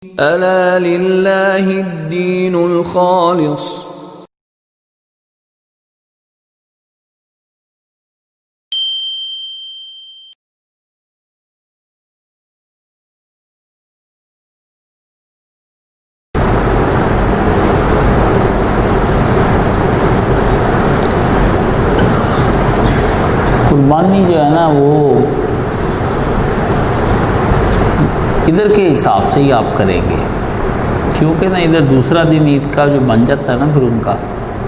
ألا لله الدين الخالص. قربانی جو ہے نا وہ ادھر کے حساب سے ہی آپ کریں گے، کیونکہ نا ادھر دوسرا دن عید کا جو بن جاتا ہے نا پھر ان کا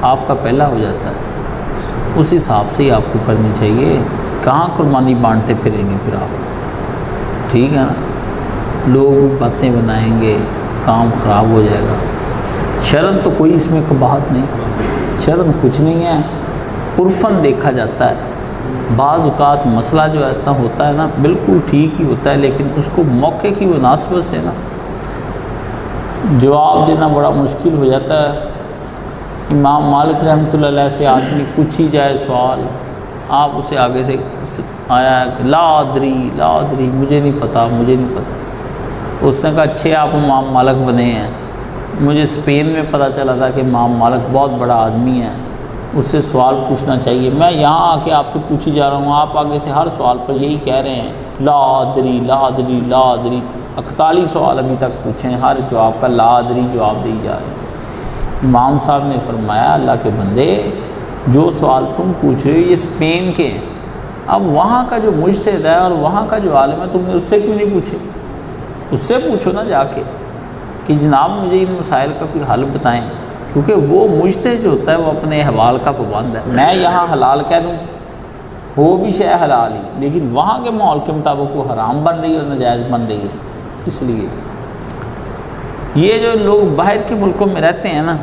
آپ کا پہلا ہو جاتا ہے، اس حساب سے ہی آپ کو کرنی چاہیے. کہاں قربانی بانٹتے پھریں گے پھر آپ، ٹھیک ہے نا، لوگ باتیں بنائیں گے، کام خراب ہو جائے گا. شرم تو کوئی اس میں قباحت نہیں، شرم کچھ نہیں ہے، عرفاً دیکھا جاتا ہے. بعض اوقات مسئلہ جو اتنا ہوتا ہے نا بالکل ٹھیک ہی ہوتا ہے، لیکن اس کو موقع کی مناسبت سے نا جواب دینا بڑا مشکل ہو جاتا ہے. امام مالک رحمۃ اللہ علیہ سے آدمی پوچھی جائے سوال، آپ اسے آگے سے آیا ہے لا ادری مجھے نہیں پتا. اس نے کہا اچھے آپ امام مالک بنے ہیں، مجھے اسپین میں پتہ چلا تھا کہ امام مالک بہت بڑا آدمی ہے، اس سے سوال پوچھنا چاہیے. میں یہاں آ کے آپ سے پوچھی جا رہا ہوں، آپ آگے سے ہر سوال پر یہی کہہ رہے ہیں لا ادری. 41 سوال ابھی تک پوچھیں، ہر جواب کا لا ادری جواب دی جا رہے ہیں. امام صاحب نے فرمایا اللہ کے بندے، جو سوال تم پوچھ رہے ہو یہ اسپین کے ہیں، اب وہاں کا جو مجتہد ہے اور وہاں کا جو عالم ہے تم نے اس سے کیوں نہیں پوچھے؟ اس سے پوچھو نا جا کے کہ جناب مجھے ان مسائل کا کوئی حل بتائیں، کیونکہ وہ مجتہد جو ہوتا ہے وہ اپنے احوال کا پابند ہے. میں یہاں حلال کہہ دوں وہ بھی شے حلال ہی، لیکن وہاں کے ماحول کے مطابق وہ حرام بن رہی ہے اور ناجائز بن رہی ہے. اس لیے یہ جو لوگ باہر کے ملکوں میں رہتے ہیں نا،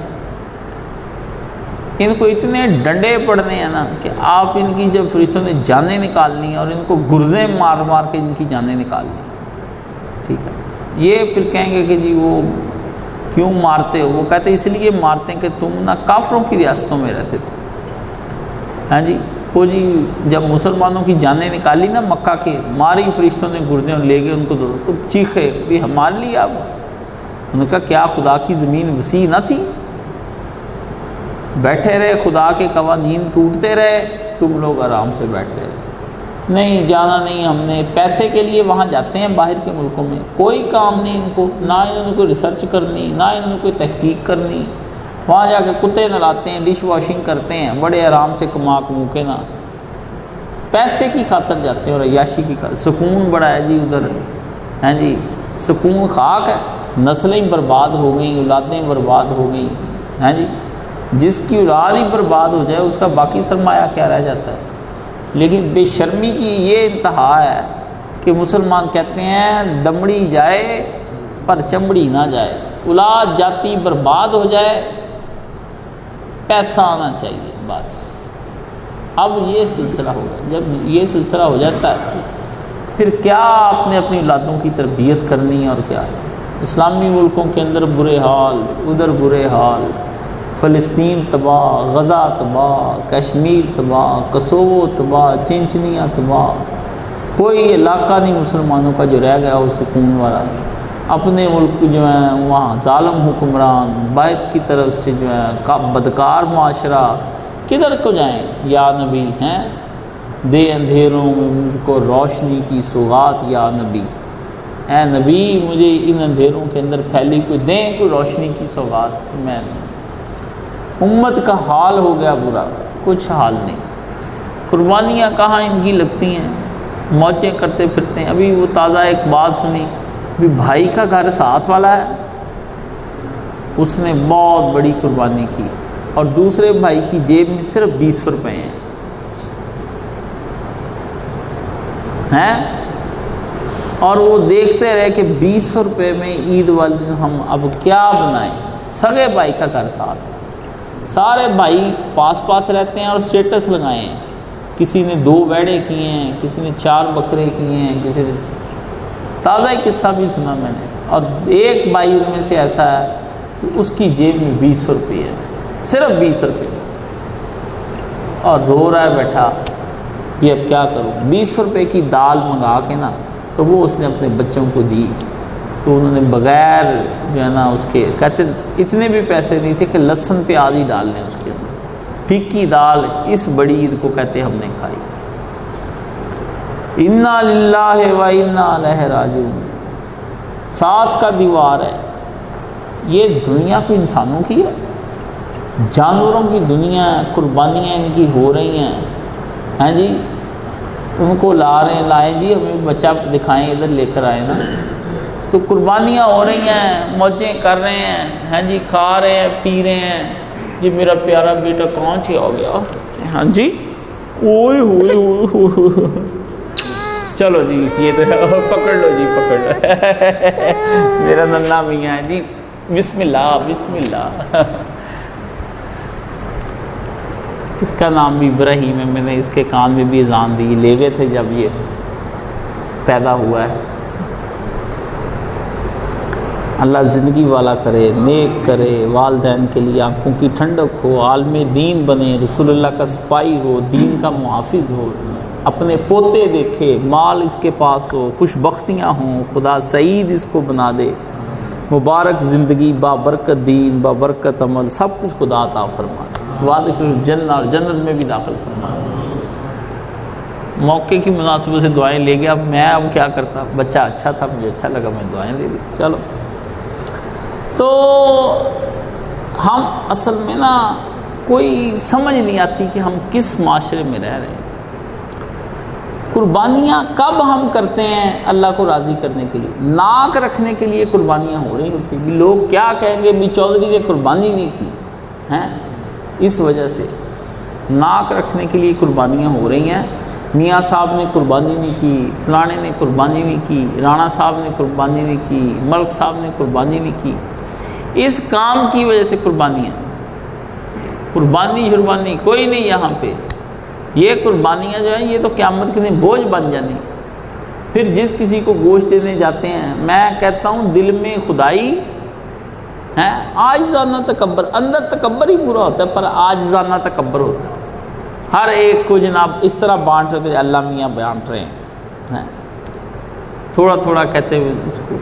ان کو اتنے ڈنڈے پڑنے ہیں نا کہ آپ ان کی جب فرشتوں نے جانیں نکالنی ہیں اور ان کو گرزیں مار مار کے ان کی جانیں نکالنی ہیں، ٹھیک ہے. یہ پھر کہیں گے کہ جی وہ کیوں مارتے ہو؟ وہ کہتے اس لیے مارتے ہیں کہ تم نہ کافروں کی ریاستوں میں رہتے تھے. ہاں جی، وہ جی جب مسلمانوں کی جانیں نکالی نا مکہ کے، ماری فرشتوں نے گردیں اور لے گئے ان کو دو، تو چیخے بھی ہم مان لی. آپ انہوں نے کہا کیا خدا کی زمین وسیع نہ تھی؟ بیٹھے رہے، خدا کے قوانین ٹوٹتے رہے، تم لوگ آرام سے بیٹھتے رہے. نہیں جانا نہیں، ہم نے پیسے کے لیے وہاں جاتے ہیں باہر کے ملکوں میں، کوئی کام نہیں ان کو، نہ انہوں نے کوئی ریسرچ کرنی، نہ انہوں نے کوئی تحقیق کرنی. وہاں جا کے کتے نہلاتے ہیں، ڈش واشنگ کرتے ہیں، بڑے آرام سے کما کے نا پیسے کی خاطر جاتے ہیں اور عیاشی کی خاطر. سکون بڑا ہے جی ادھر، ہیں جی سکون خاک ہے، نسلیں برباد ہو گئیں، اولادیں برباد ہو گئیں. ہیں جی جس کی اولاد ہی برباد ہو جائے اس کا باقی سرمایہ کیا رہ جاتا ہے. لیکن بے شرمی کی یہ انتہا ہے کہ مسلمان کہتے ہیں دمڑی جائے پر چمڑی نہ جائے، اولاد جاتی برباد ہو جائے، پیسہ آنا چاہیے بس. اب یہ سلسلہ ہوگا، جب یہ سلسلہ ہو جاتا ہے پھر کیا آپ نے اپنی اولادوں کی تربیت کرنی ہے اور کیا ہے. اسلامی ملکوں کے اندر برے حال، ادھر برے حال، فلسطین تباہ، غزہ تباہ، کشمیر تباہ، کسوو تباہ، چنچنیاں تباہ. کوئی علاقہ نہیں مسلمانوں کا جو رہ گیا وہ سکون والا. اپنے ملک جو ہیں وہاں ظالم حکمران، باہر کی طرف سے جو ہے بدکار معاشرہ، کدھر کو جائیں؟ یا نبی ہیں دے اندھیروں میں مجھ کو روشنی کی سوغات، یا نبی اے نبی مجھے ان اندھیروں کے اندر پھیلی کوئی دیں کوئی روشنی کی سوغات. میں امت کا حال ہو گیا برا، کچھ حال نہیں. قربانیاں کہاں ان کی لگتی ہیں، موجیں کرتے پھرتے ہیں. ابھی وہ تازہ ایک بات سنی، بھی بھائی کا گھر ساتھ والا ہے، اس نے بہت بڑی قربانی کی اور دوسرے بھائی کی جیب میں صرف 20 روپے ہیں اور وہ دیکھتے رہے کہ 20 روپے میں عید والے دن ہم اب کیا بنائیں. سگے بھائی کا گھر ساتھ، سارے بھائی پاس پاس رہتے ہیں اور اسٹیٹس لگائے ہیں. کسی نے 2 بیڑے کیے ہیں، کسی نے 4 بکرے کیے ہیں، کسی نے تازہ ہی قصہ بھی سنا میں نے. اور ایک بھائی ان میں سے ایسا ہے کہ اس کی جیب میں 20 روپے ہے، صرف 20 روپے، اور رو رہا ہے بیٹھا یہ اب کیا کروں. 20 روپے کی دال منگا کے نا تو وہ اس نے اپنے بچوں کو دی. تو انہوں نے بغیر جو ہے نا اس کے کہتے اتنے بھی پیسے نہیں تھے کہ لہسن پیاز ہی ڈال لیں اس کے اندر، پھیکی دال اس بڑی عید کو کہتے ہم نے کھائی۔ انا للہ و انا الیہ راجعون، ساتھ کا دیوار ہے۔ یہ دنیا کوئی انسانوں کی ہے؟ جانوروں کی دنیا ہے، قربانیاں ان کی ہو رہی ہیں، ہیں جی، ان کو لا رہے ہیں، لائیں جی ہمیں بچہ دکھائیں، ادھر لے کر آئے نا، تو قربانیاں ہو رہی ہیں، موجیں کر رہے ہیں، ہیں جی، کھا رہے ہیں، پی رہے ہیں۔ جی میرا پیارا بیٹا کہاں سے ہو گیا؟ ہاں جی، اوئے ہوئے ہوئے ہوئے، چلو جی یہ تو پکڑ لو جی، پکڑ لو میرا ننھا میاں ہے جی، بسم اللہ بسم اللہ۔ اس کا نام بھی ابراہیم ہے، میں نے اس کے کان میں بھی اذان دی، لے گئے تھے جب یہ پیدا ہوا ہے۔ اللہ زندگی والا کرے، نیک کرے، والدین کے لیے آنکھوں کی ٹھنڈک ہو، عالم دین بنے، رسول اللہ کا سپاہی ہو، دین کا محافظ ہو، اپنے پوتے دیکھے، مال اس کے پاس ہو، خوش بختیاں ہوں، خدا سعید اس کو بنا دے، مبارک زندگی، بابرکت دین، بابرکت عمل، سب کچھ خدا عطا فرما دے، وادخل الجنہ، اور جنت میں بھی داخل فرما دے۔ موقع کی مناسبت سے دعائیں لے گیا، اب میں کیا کرتا، بچہ اچھا تھا، مجھے اچھا لگا، میں دعائیں لے لی۔ چلو، تو ہم اصل میں نا کوئی سمجھ نہیں آتی کہ ہم کس معاشرے میں رہ رہے ہیں۔ قربانیاں کب ہم کرتے ہیں اللہ کو راضی کرنے کے لیے؟ ناک رکھنے کے لیے قربانیاں ہو رہی ہوتی ہیں، لوگ کیا کہیں گے بھی چودھری نے قربانی نہیں کی ہیں، اس وجہ سے ناک رکھنے کے لیے قربانیاں ہو رہی ہیں۔ میاں صاحب نے قربانی نہیں کی، فلانے نے قربانی نہیں کی، رانا صاحب نے قربانی نہیں کی، ملک صاحب نے قربانی نہیں کی، اس کام کی وجہ سے قربانیاں، قربانی کوئی نہیں یہاں پہ۔ یہ قربانیاں جو ہیں یہ تو قیامت کے دن بوجھ بن جانی۔ پھر جس کسی کو گوشت دینے جاتے ہیں، میں کہتا ہوں دل میں خدائی ہے، عاجزانہ تکبر، اندر تکبر ہی پورا ہوتا ہے پر عاجزانہ تکبر ہوتا ہے۔ ہر ایک کو جناب اس طرح بانٹ رہے تھے، اللہ میاں بانٹ رہے ہیں، تھوڑا تھوڑا کہتے ہوئے اس کو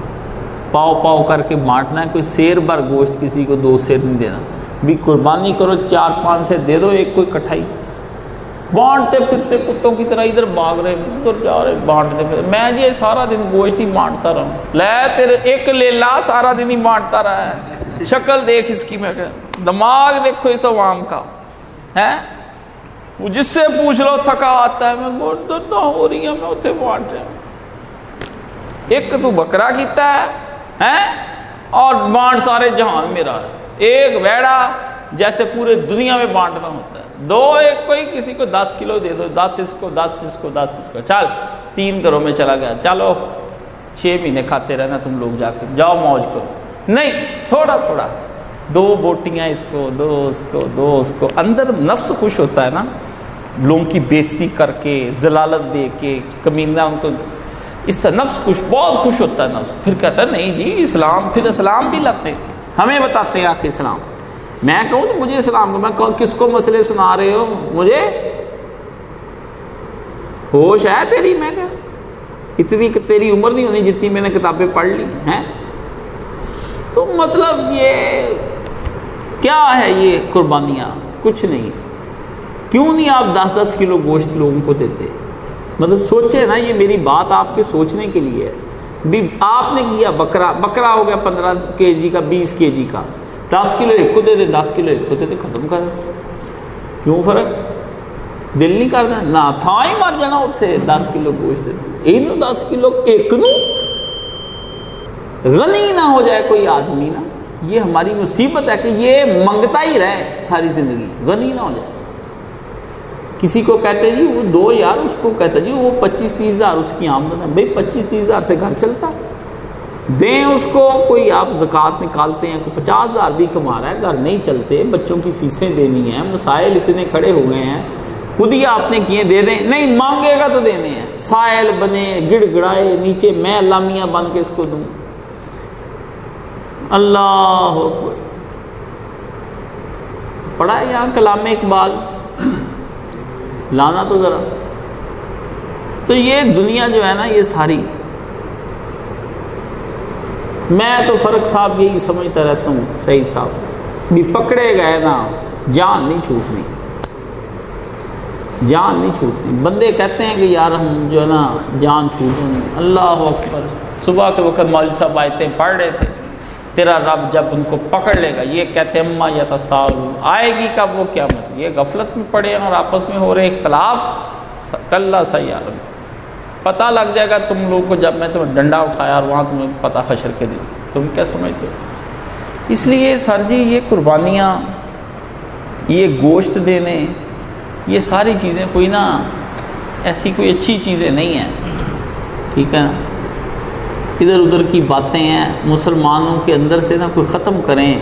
پاؤ پاؤ کر کے بانٹنا ہے۔ کوئی سیر بھر گوشت کسی کو 2 سیر نہیں دینا، بھی قربانی کرو 4-5 سے دے دو، ایک کوئی کٹھائی بانٹتے پھرتے کتوں کی طرح، ادھر بھاگ رہے ادھر جا رہے، بانٹتے پھر میں جی سارا دن گوشت ہی بانٹتا رہا، لے تیرے ایک لے لا، سارا دن ہی بانٹتا رہا ہے، شکل دیکھ اس کی، میں کہ دماغ دیکھو اس عوام کا ہے، جس سے پوچھ لو تھکا آتا ہے، میں گوشت درد ہو رہی ہے، میں اتنے بانٹ رہا ہوں، ایک تو بکرا کیتا ہے اور بانٹ سارے جہان میرا ہے، ایک ویڑا جیسے پورے دنیا میں بانٹنا ہوتا ہے، 2 ایک کوئی کسی کو 10 کلو دے دو، 10 اس کو 10 اس کو 10 اس کو، چل 3 گھروں میں چلا گیا، چلو 6 مہینے کھاتے رہنا تم لوگ، جا کے جاؤ موج کرو، نہیں تھوڑا تھوڑا، 2 بوٹیاں اس کو، 2 اس کو، 2 اس کو، اندر نفس خوش ہوتا ہے نا، لوگوں کی بےزتی کر کے، ذلالت دے کے، کمینہ ان کو، اس طرح نفس خوش، بہت خوش ہوتا ہے نفس، پھر کہتا ہے نہیں جی اسلام، پھر اسلام بھی لاتے ہیں، ہمیں بتاتے ہیں آکے اسلام، میں کہوں تو مجھے اسلام کو، میں کس کو مسئلے سنا رہے ہو، مجھے ہوش ہے تیری؟ میں کہا اتنی تیری عمر نہیں ہونی جتنی میں نے کتابیں پڑھ لی ہیں، تو مطلب یہ کیا ہے، یہ قربانیاں کچھ نہیں۔ کیوں نہیں آپ 10-10 کلو گوشت لوگوں کو دیتے؟ مطلب سوچے نا، یہ میری بات آپ کے سوچنے کے لیے ہے، بھی آپ نے کیا بکرا ہو گیا 15 kg کا، 20 kg کا، 10 کلو ایک کو دے دے، 10 کلو ایک کو دے دے، ختم کر، کیوں فرق؟ دل نہیں کرتا نہ تھا ہی مر جانا اتنے 10 کلو گوشت دے دے، یہ 10 کلو ایک نو غنی نہ ہو جائے کوئی آدمی نا، یہ ہماری مصیبت ہے کہ یہ منگتا ہی رہے ساری زندگی، غنی نہ ہو جائے۔ کسی کو کہتے جی وہ 2 یار، اس کو کہتا جی وہ 25-30 ہزار اس کی آمدن ہے، بھائی 25-30 ہزار سے گھر چلتا، دیں اس کو، کوئی آپ زکوٰۃ نکالتے ہیں، کوئی 50 ہزار بھی کما رہا ہے، گھر نہیں چلتے، بچوں کی فیسیں دینی ہیں، مسائل اتنے کھڑے ہو گئے ہیں، خود ہی آپ نے کیے، دے دیں، نہیں مانگے گا تو دینے ہیں، سائل بنے، گڑ گڑائے نیچے، میں لامیاں بن کے اس کو دوں، اللہ اکبر۔ پڑھا ہے یہاں کلام اقبال، لانا تو ذرا، تو یہ دنیا جو ہے نا یہ ساری میں تو فرق صاحب یہی سمجھتا رہتا ہوں، صحیح صاحب بھی پکڑے گئے نا جان نہیں چھوٹنی، جان نہیں چھوٹنی۔ بندے کہتے ہیں کہ یار ہم جو ہے نا جان چھوٹیں گے، اللہ اکبر، صبح کے وقت مولوی صاحب آیتیں پڑھ رہے تھے، تیرا رب جب ان کو پکڑ لے گا، یہ کہتے ہیں اما یتساءلون، آئے گی کب وہ قیامت، یہ غفلت میں پڑے ہیں اور آپس میں ہو رہے اختلاف، کلا سیعلم، پتہ لگ جائے گا تم لوگوں کو جب میں تمہیں ڈنڈا اٹھایا اور وہاں تمہیں پتہ حشر کے دن، تم کیا سمجھتے ہو؟ اس لیے سر جی یہ قربانیاں، یہ گوشت دینے، یہ ساری چیزیں کوئی نا ایسی کوئی اچھی چیزیں نہیں ہیں، ٹھیک ہے نا، ادھر ادھر کی باتیں ہیں، مسلمانوں کے اندر سے نا کوئی ختم کریں،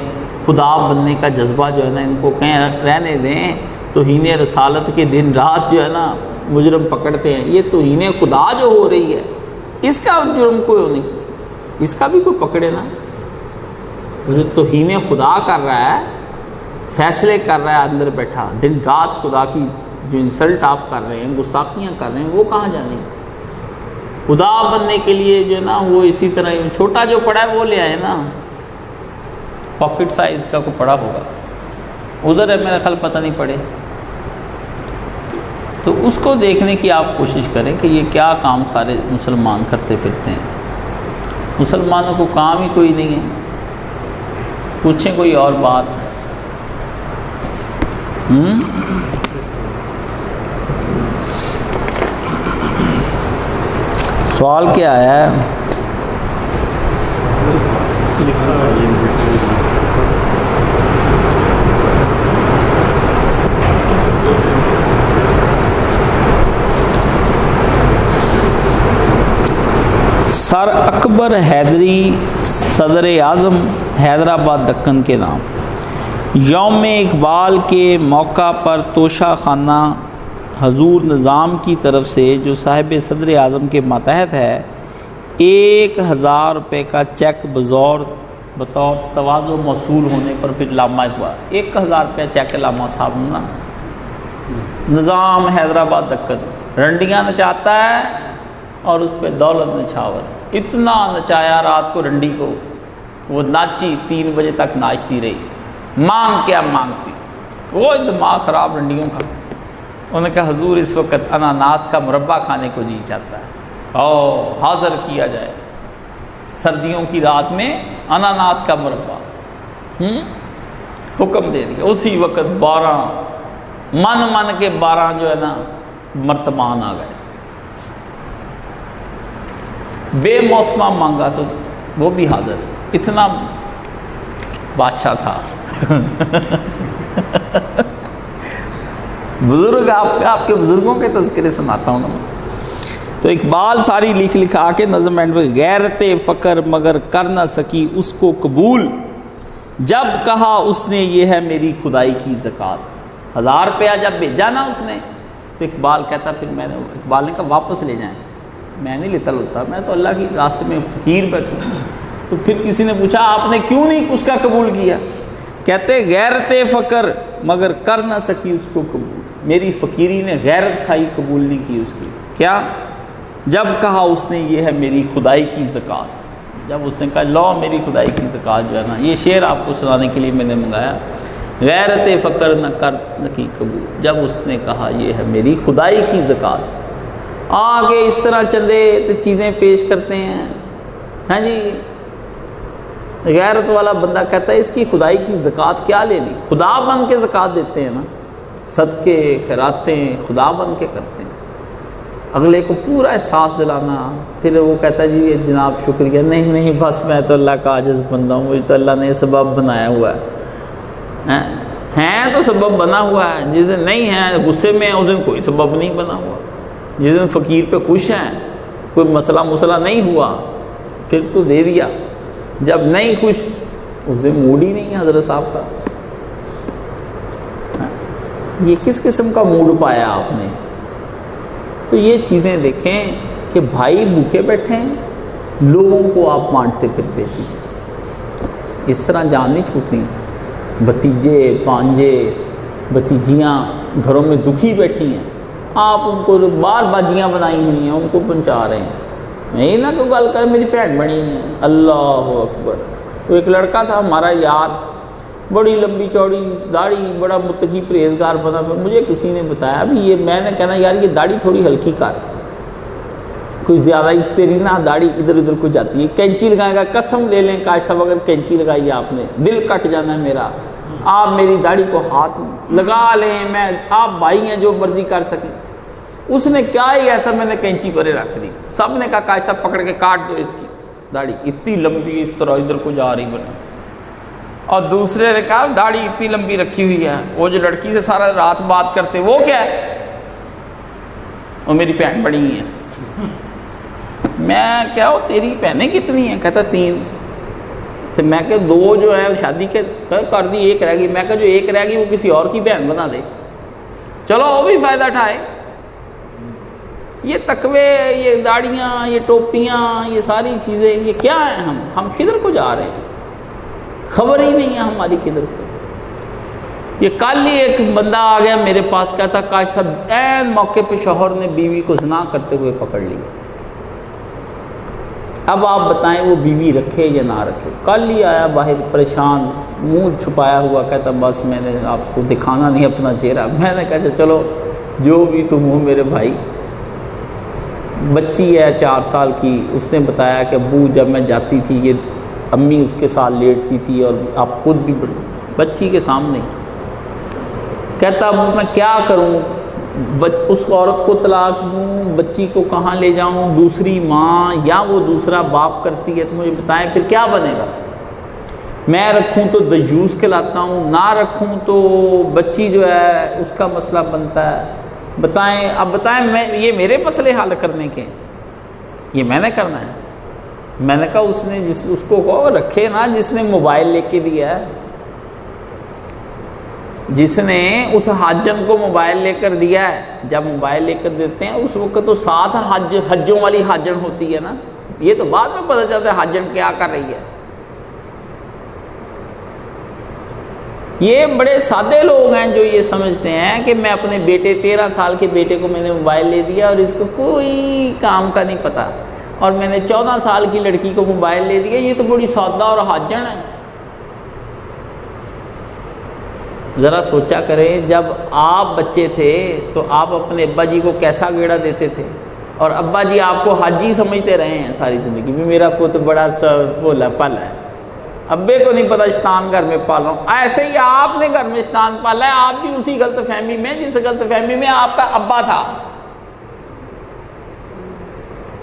خدا بننے کا جذبہ جو ہے نا ان کو کہیں رہنے دیں، توہین رسالت کے دن رات جو ہے نا مجرم پکڑتے ہیں، یہ توہین خدا جو ہو رہی ہے اس کا جرم کوئی نہیں، اس کا بھی کوئی پکڑے نا، جو توہین خدا کر رہا ہے، فیصلے کر رہا ہے اندر بیٹھا، دن رات خدا کی جو انسلٹ آپ کر رہے ہیں، گستاخیاں کر رہے ہیں، وہ کہاں جانے؟ خدا بننے کے لیے جو ہے نا وہ اسی طرح چھوٹا جو پڑا ہے وہ لے آئے نا، پاکٹ سائز کا کوئی پڑا ہوگا، ادھر ہے میرا خیال پتہ نہیں پڑے، تو اس کو دیکھنے کی آپ کوشش کریں کہ یہ کیا کام سارے مسلمان کرتے پھرتے ہیں، مسلمانوں کو کام ہی کوئی نہیں ہے، پوچھیں کوئی اور بات۔ سوال کیا ہے؟ سر اکبر حیدری صدر اعظم حیدرآباد دکن کے نام، یوم اقبال کے موقع پر توشہ خانہ حضور نظام کی طرف سے جو صاحب صدر اعظم کے ماتحت ہے 1000 روپے کا چیک بطور تواضع موصول ہونے پر پھر لامہ ہوا، 1000 روپیہ چیک لامہ صاحب نا، نظام حیدرآباد دکن رنڈیاں نچاتا ہے اور اس پہ دولت نچھاور، اتنا نچایا رات کو رنڈی کو، وہ ناچی 3 بجے تک ناچتی رہی، مانگ کیا مانگتی، وہ دماغ خراب رنڈیوں کا، انہوں نے کہا حضور اس وقت اناناس کا مربع کھانے کو جی چاہتا ہے، حاضر کیا جائے سردیوں کی رات میں اناناس کا مربع، حکم دے دیا، اسی وقت 12 من کے 12 جو ہے نا مرتبان آ گئے، بے موسمہ مانگا تو وہ بھی حاضر، اتنا بادشاہ تھا۔ بزرگ آپ کے بزرگوں کے تذکرے سناتا ہوں نا، تو اقبال ساری لکھا کے نظم اینڈ میں، غیرت فقر مگر کر نہ سکی اس کو قبول، جب کہا اس نے یہ ہے میری خدائی کی زکوٰۃ، 1000 روپیہ جب بھیجا نا اس نے تو اقبال کہتا پھر میں نے، اقبال نے کہا واپس لے جائیں، میں نہیں لیتا لوتا، میں تو اللہ کی راستے میں فقیر بیٹھوں۔ تو پھر کسی نے پوچھا آپ نے کیوں نہیں اس کا قبول کیا؟ کہتے غیرت فقر مگر کر نہ سکی اس کو قبول، میری فقیری نے غیرت کھائی، قبول نہیں کی اس کی، کیا؟ جب کہا اس نے یہ ہے میری خدائی کی زکوٰۃ، جب اس نے کہا لو میری خدائی کی زکوٰۃ جو ہے نا، یہ شعر آپ کو سنانے کے لیے میں نے منگایا، غیرت فقر نہ کر سکی قبول، جب اس نے کہا یہ ہے میری خدائی کی زکوٰۃ، آگے اس طرح چندے چیزیں پیش کرتے ہیں، ہاں جی، غیرت والا بندہ کہتا ہے اس کی خدائی کی زکوٰۃ کیا لینی، خدا بن کے زکوٰۃ دیتے ہیں نا، صدقے خیراتیں خدا بن کے کرتے ہیں، اگلے کو پورا احساس دلانا، پھر وہ کہتا ہے جی جناب شکریہ، نہیں بس میں تو اللہ کا عاجز بندہ ہوں، مجھے تو اللہ نے سبب بنایا ہوا ہے، ہیں تو سبب بنا ہوا ہے، جس دن نہیں ہے غصے میں اس دن کوئی سبب نہیں بنا ہوا، جس دن فقیر پہ خوش ہیں، کوئی مسئلہ نہیں ہوا پھر تو دے دیا، جب نہیں خوش اس دن موڈ ہی نہیں ہے حضرت صاحب کا، یہ کس قسم کا موڈ پایا آپ نے؟ تو یہ چیزیں دیکھیں کہ بھائی بھوکے بیٹھے ہیں، لوگوں کو آپ بانٹتے پھرتے چیزیں، اس طرح جان نہیں چھوٹنی، بھتیجے بانجے بھتیجیاں گھروں میں دکھی بیٹھی ہیں، آپ ان کو بار باجیاں بنائی ہوئی ہیں ان کو پہنچا رہے ہیں، میں نہ کوئی گل کر میری بھن بنی ہے. اللہ اکبر. وہ ایک لڑکا تھا ہمارا یار, بڑی لمبی چوڑی داڑھی, بڑا متقی پرہیزگار بنا. مجھے کسی نے بتایا ابھی یہ, میں نے کہنا یار یہ داڑھی تھوڑی ہلکی کر, کوئی زیادہ ہی تیری نا داڑھی ادھر ادھر کو جاتی ہے, کینچی لگائے گا. قسم لے لیں کاش صاحب اگر کینچی لگائی آپ نے دل کٹ جانا ہے میرا. آپ میری داڑھی کو ہاتھ لگا لیں, میں آپ بھائی ہیں جو مرضی کر سکیں. اس نے کیا ہی ایسا, میں نے کینچی پرے رکھ دی. سب نے کہا کاش صاحب پکڑ کے کاٹ دو اس کی داڑھی, اتنی لمبی اس طرح ادھر کو جا رہی بنا. اور دوسرے نے کہا داڑھی اتنی لمبی رکھی ہوئی ہے, وہ جو لڑکی سے سارا رات بات کرتے وہ کیا ہے, وہ میری بہن بڑی ہے. میں کیا ہو تیری بہنیں کتنی ہیں؟ کہتا 3. تو میں کہ 2 جو ہے شادی کے کر دی, 1 رہ گئی. میں کہ جو 1 رہ گئی وہ کسی اور کی بہن بنا دے, چلو وہ بھی فائدہ اٹھائے. یہ تقوے, یہ داڑیاں, یہ ٹوپیاں, یہ ساری چیزیں یہ کیا ہیں؟ ہم کدھر کو جا رہے ہیں, خبر ہی نہیں ہے ہماری کدھر کو. یہ کل ہی ایک بندہ آ گیا میرے پاس, کہتا کاش صاحب عین موقع پہ شوہر نے بیوی کو زنا کرتے ہوئے پکڑ لیا. اب آپ بتائیں وہ بیوی رکھے یا نہ رکھے. کل ہی آیا باہر پریشان, منہ چھپایا ہوا, کہتا بس میں نے آپ کو دکھانا نہیں اپنا چہرہ. میں نے کہا چلو جو بھی تم ہو میرے بھائی. بچی ہے 4 سال کی, اس نے بتایا کہ ابو جب میں جاتی تھی یہ امی اس کے ساتھ لیٹتی تھی, اور آپ خود بھی بچی کے سامنے. کہتا اب میں کیا کروں, اس عورت کو طلاق دوں, بچی کو کہاں لے جاؤں, دوسری ماں یا وہ دوسرا باپ کرتی ہے, تو مجھے بتائیں پھر کیا بنے گا. میں رکھوں تو دیوس کہلاتا ہوں, نہ رکھوں تو بچی جو ہے اس کا مسئلہ بنتا ہے. بتائیں اب بتائیں, میں یہ میرے مسئلے حل کرنے کے, یہ میں نے کرنا ہے. میں نے کہا اس نے اس کو رکھے نا جس نے موبائل لے کے دیا ہے, جس نے اس حاجن کو موبائل لے کر دیا ہے. جب موبائل لے کر دیتے ہیں اس وقت تو ساتھ حجوں والی حاجن ہوتی ہے نا, یہ تو بعد میں پتہ چلتا ہے حاجن کیا کر رہی ہے. یہ بڑے سادے لوگ ہیں جو یہ سمجھتے ہیں کہ میں اپنے بیٹے 13 سال کے بیٹے کو میں نے موبائل لے دیا اور اس کو کوئی کام کا نہیں پتہ, اور میں نے 14 سال کی لڑکی کو موبائل لے دیا, یہ تو بڑی سادہ اور حاجن ہے. ذرا سوچا کریں, جب آپ بچے تھے تو آپ اپنے ابا جی کو کیسا گیڑا دیتے تھے, اور ابا جی آپ کو حاجی سمجھتے رہے ہیں ساری زندگی. بھی میرا پوت بڑا سا بولا پل ہے, ابے کو نہیں پتا شیطان گھر میں پال رہا ہوں. ایسے ہی آپ نے گھر میں شیطان پالا ہے, آپ بھی اسی غلط فہمی میں جس غلط فہمی میں آپ کا ابا تھا,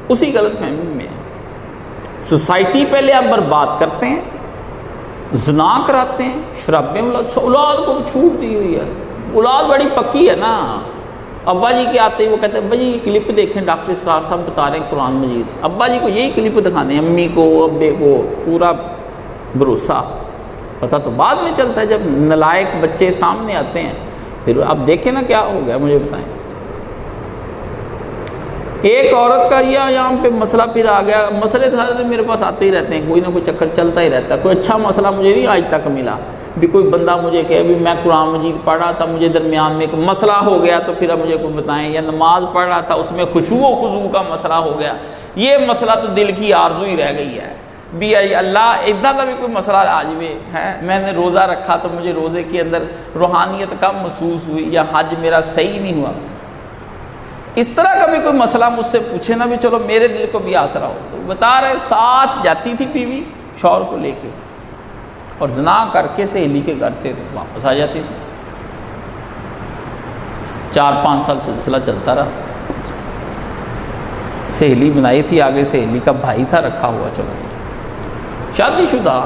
اسی غلط فہمی میں. سوسائٹی پہلے آپ برباد کرتے ہیں, زنا کراتے ہیں, شرابیں, اولاد کو چھوٹ دی ہوئی ہے. اولاد بڑی پکی ہے نا. ابا جی کے آتے ہی وہ کہتے ہیں ابا جی یہ کلپ دیکھیں, ڈاکٹر اسرار صاحب بتا رہے ہیں قرآن مجید. ابا جی کو یہی کلپ دکھانے ہیں, امی کو ابے کو پورا بھروسہ. پتہ تو بعد میں چلتا ہے جب نالائق بچے سامنے آتے ہیں. پھر آپ دیکھیں نا کیا ہو گیا, مجھے بتائیں. ایک عورت کا یہاں پہ مسئلہ پھر آ گیا. مسئلے تو میرے پاس آتے ہی رہتے ہیں, کوئی نہ کوئی چکر چلتا ہی رہتا ہے. کوئی اچھا مسئلہ مجھے نہیں آج تک ملا بھی کوئی بندہ مجھے کہے بھی میں قرآن مجید پڑھ رہا تھا, مجھے درمیان میں ایک مسئلہ ہو گیا تو پھر اب مجھے کوئی بتائیں, یا نماز پڑھ رہا تھا اس میں خشوع و خضوع کا مسئلہ ہو گیا. یہ مسئلہ تو دل کی آرزو ہی رہ گئی ہے بھی اللہ ادھر کا بھی کوئی مسئلہ آ جائے ہے. میں نے روزہ رکھا تو مجھے روزے کے اندر روحانیت کم محسوس ہوئی, یا حج میرا صحیح نہیں ہوا. اس طرح کا بھی کوئی مسئلہ مجھ سے پوچھے نا بھی چلو میرے دل کو بھی آسرا ہو. تو بتا رہے ساتھ جاتی تھی بیوی شوہر کو لے کے, اور زنا کر کے سہیلی کے گھر سے واپس آ جاتی تھی. 4-5 سال سلسلہ چلتا رہا. سہیلی بنائی تھی, آگے سہیلی کا بھائی تھا رکھا ہوا, چلو شادی شدہ.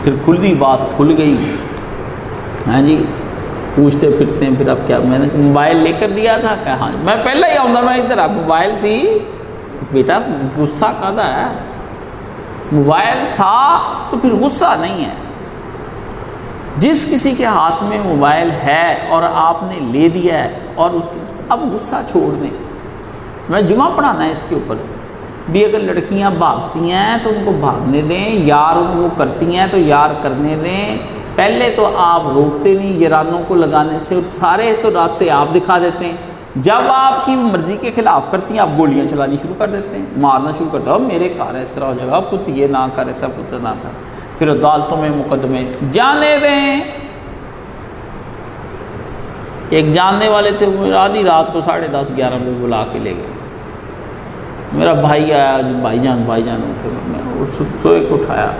پھر کھلی بات کھل گئی, ہاں جی پوچھتے پھرتے ہیں. پھر اب کیا, میں نے موبائل لے کر دیا تھا, کہ ہاں میں پہلے ہی آؤں گا, میں ادھر آپ موبائل سی. بیٹا غصہ کادا ہے, موبائل تھا تو پھر غصہ نہیں ہے. جس کسی کے ہاتھ میں موبائل ہے اور آپ نے لے دیا ہے, اور اس کے اب غصہ چھوڑ دیں. میں جمعہ پڑھانا ہے اس کے اوپر بھی. اگر لڑکیاں بھاگتی ہیں تو ان کو بھاگنے دیں, یار ان کو کرتی ہیں تو یار کرنے دیں. پہلے تو آپ روکتے نہیں, یارانوں کو لگانے سے, سارے تو راستے آپ دکھا دیتے ہیں. جب آپ کی مرضی کے خلاف کرتی ہیں آپ گولیاں چلانی شروع کر دیتے ہیں، مارنا شروع کرتے ہیں، اب میرے کار اس طرح ہو جائے گا، پتہ یہ نہ کر، ایسا پتہ نہ کر، پھر عدالتوں میں مقدمے جانے دیں۔ ایک جاننے والے تھے، وہ آدھی رات کو 10:30 11 بجے بلا کے لے گئے، میرا بھائی آیا، بھائی جان میں سوئے کو اٹھایا،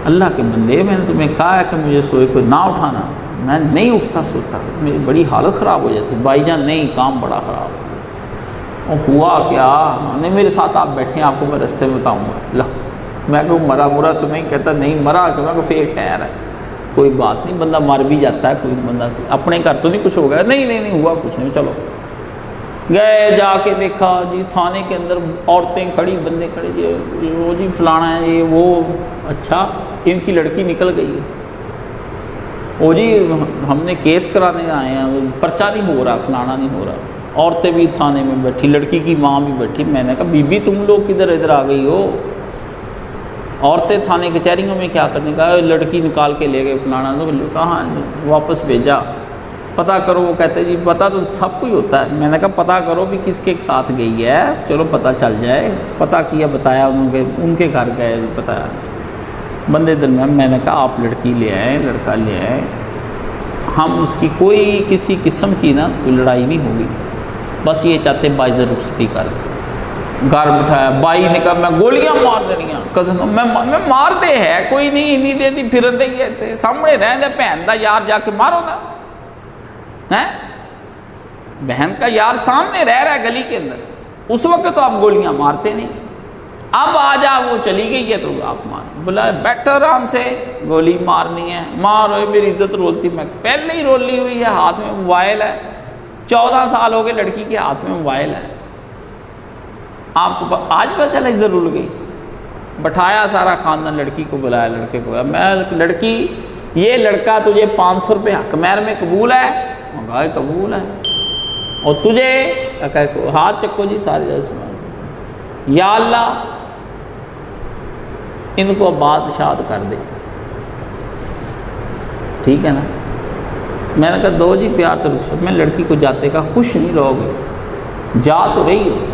اللہ کے بندے میں نے تمہیں کہا ہے کہ مجھے سوئے کو نہ اٹھانا، میں نہیں اٹھتا سوتا، میری بڑی حالت خراب ہو جاتی، بھائی جان نہیں کام بڑا خراب اور ہوا کیا، نہیں میرے ساتھ آپ بیٹھے ہیں، آپ کو میں رستے میں بتاؤں گا، میں کہوں مرا تمہیں کہتا نہیں مرا، کہ میں کہ پھر خیر ہے کوئی بات نہیں، بندہ مر بھی جاتا ہے، کوئی بندہ اپنے گھر تو نہیں کچھ ہو گیا، نہیں ہوا کچھ نہیں، چلو گئے، جا کے دیکھا جی تھانے کے اندر عورتیں کھڑی، بندے کھڑے، جی وہ جی فلانا ہے، یہ وہ، اچھا ان کی لڑکی نکل گئی ہے، وہ جی ہم نے کیس کرانے آئے ہیں، پرچہ نہیں ہو رہا، فلانا نہیں ہو رہا، عورتیں بھی تھانے میں بیٹھی، لڑکی کی ماں بھی بیٹھی، میں نے کہا بی بی تم لوگ کدھر ادھر آ گئی ہو، عورتیں تھانے کچہریوں میں کیا کرنے کا، لڑکی نکال کے لے گئے فلانا، تو کہاں واپس بھیجا، پتہ کرو، وہ کہتے جی پتہ تو سب کو ہی ہوتا ہے، میں نے کہا پتہ کرو بھی کس کے ساتھ گئی ہے، چلو پتہ چل جائے، پتہ کیا، بتایا انہوں کے، ان کے گھر گئے، بتایا، بندے درمیان میں نے کہا آپ لڑکی لے آئے، لڑکا لے آئے، ہم اس کی کوئی کسی قسم کی نا کوئی لڑائی نہیں ہوگی، بس یہ چاہتے باعزت رخصتی کر، گھر بٹھایا، بھائی نے کہا میں گولیاں مار دینیاں، کزن میں مار دے ہے کوئی نہیں، انی دیر دی پھرن دے یہ سامنے رہ دے، بہن دا یار جا کے مارو نا، ہیں بہن کا یار سامنے رہ رہا ہے گلی کے اندر، اس وقت تو آپ گولیاں مارتے نہیں، اب آ جا وہ چلی گئی ہے تو آپ مار، بولا بیٹھو آرام سے، گولی مارنی ہے مارو، میری عزت رولتی، میں پہلے ہی رولی ہوئی ہے، ہاتھ میں موبائل ہے، 14 سال ہو گئے لڑکی کے ہاتھ میں موبائل ہے، آپ کو آج پتہ چلا عزت رول گئی، بٹھایا سارا خاندان، لڑکی کو بلایا، لڑکے کو بلایا، میں لڑکی یہ لڑکا تجھے 500 روپے حق مہر میں قبول ہے، کہا قبول ہے، اور تجھے ہاتھ چکو جی سارے جیسے، یا اللہ ان کو بادشاہ کر دے، ٹھیک ہے نا، میں نے کہا دو جی پیار تو رخصت، میں لڑکی کو جاتے کا خوش نہیں رہو گے، جا تو رہی ہو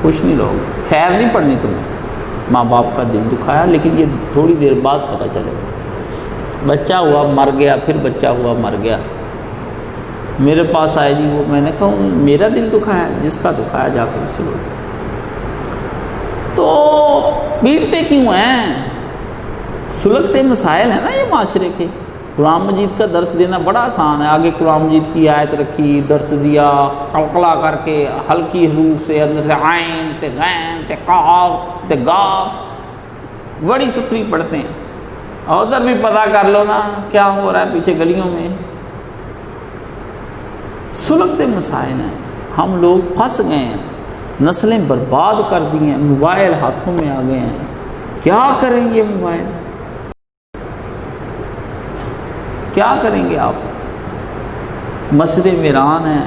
خوش نہیں رہو گے، خیر نہیں پڑنی تمہیں، ماں باپ کا دل دکھایا، لیکن یہ تھوڑی دیر بعد پتہ چلے گا، بچہ ہوا مر گیا، پھر بچہ ہوا مر گیا، میرے پاس آئے جی وہ، میں نے کہا میرا دل دکھایا، جس کا دکھایا جا کر چلو، تو پیٹتے کیوں ہیں، سلگتے مسائل ہیں نا یہ معاشرے کے، قرآن مجید کا درس دینا بڑا آسان ہے، آگے قرآن مجید کی آیت رکھی، درس دیا، قلقلہ کر کے ہلکی حروف سے، اندر سے عین تے غین تے قاف تے گاف، بڑی ستھری پڑھتے ہیں، اور ادھر بھی پتہ کر لو نا کیا ہو رہا ہے پیچھے گلیوں میں، سلگتے مسائل ہیں، ہم لوگ پھنس گئے ہیں، نسلیں برباد کر دی ہیں، موبائل ہاتھوں میں آ گئے ہیں، کیا کریں یہ موبائل، کیا کریں گے آپ، مسجدیں ویران ہیں،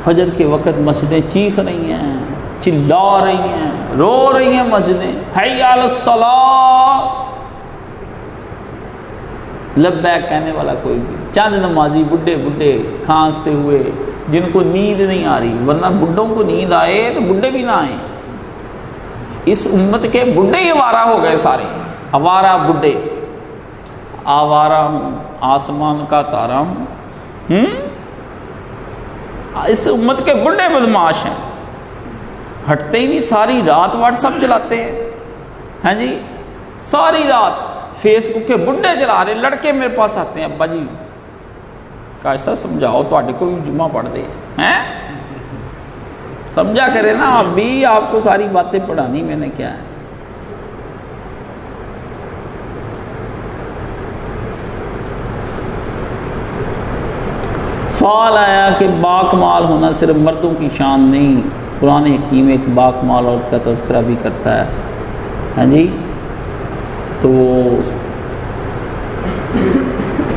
فجر کے وقت مسجدیں چیخ رہی ہیں، چلا رہی ہیں، رو رہی ہیں مسجدیں، حی علی الصلاۃ، لبیک کہنے والا کوئی بھی، چند نمازی بڈھے کھانستے ہوئے، جن کو نیند نہیں آ رہی، ورنہ بڈھوں کو نیند آئے تو بڈھے بھی نہ آئیں، اس امت کے بڈھے ہی آوارہ ہو گئے سارے، آوارہ بڈھے، آوارہ ہوں آسمان کا تارا ہوں، اس امت کے بڈھے بدماش ہیں، ہٹتے ہی نہیں، ساری رات واٹس ایپ چلاتے ہیں، ہاں جی ساری رات فیس بک کے بڈھے چلا رہے، لڑکے میرے پاس آتے ہیں، ابا جی کیسا سمجھاؤ تھوڑے کو بھی جمعہ پڑھ دے ہیں، سمجھا کرے نا آپ بھی، آپ کو ساری باتیں پڑھانی میں نے کیا ہے، سوال آیا کہ باکمال ہونا صرف مردوں کی شان نہیں، قرآن حکیم ایک باکمال عورت کا تذکرہ بھی کرتا ہے، ہاں جی تو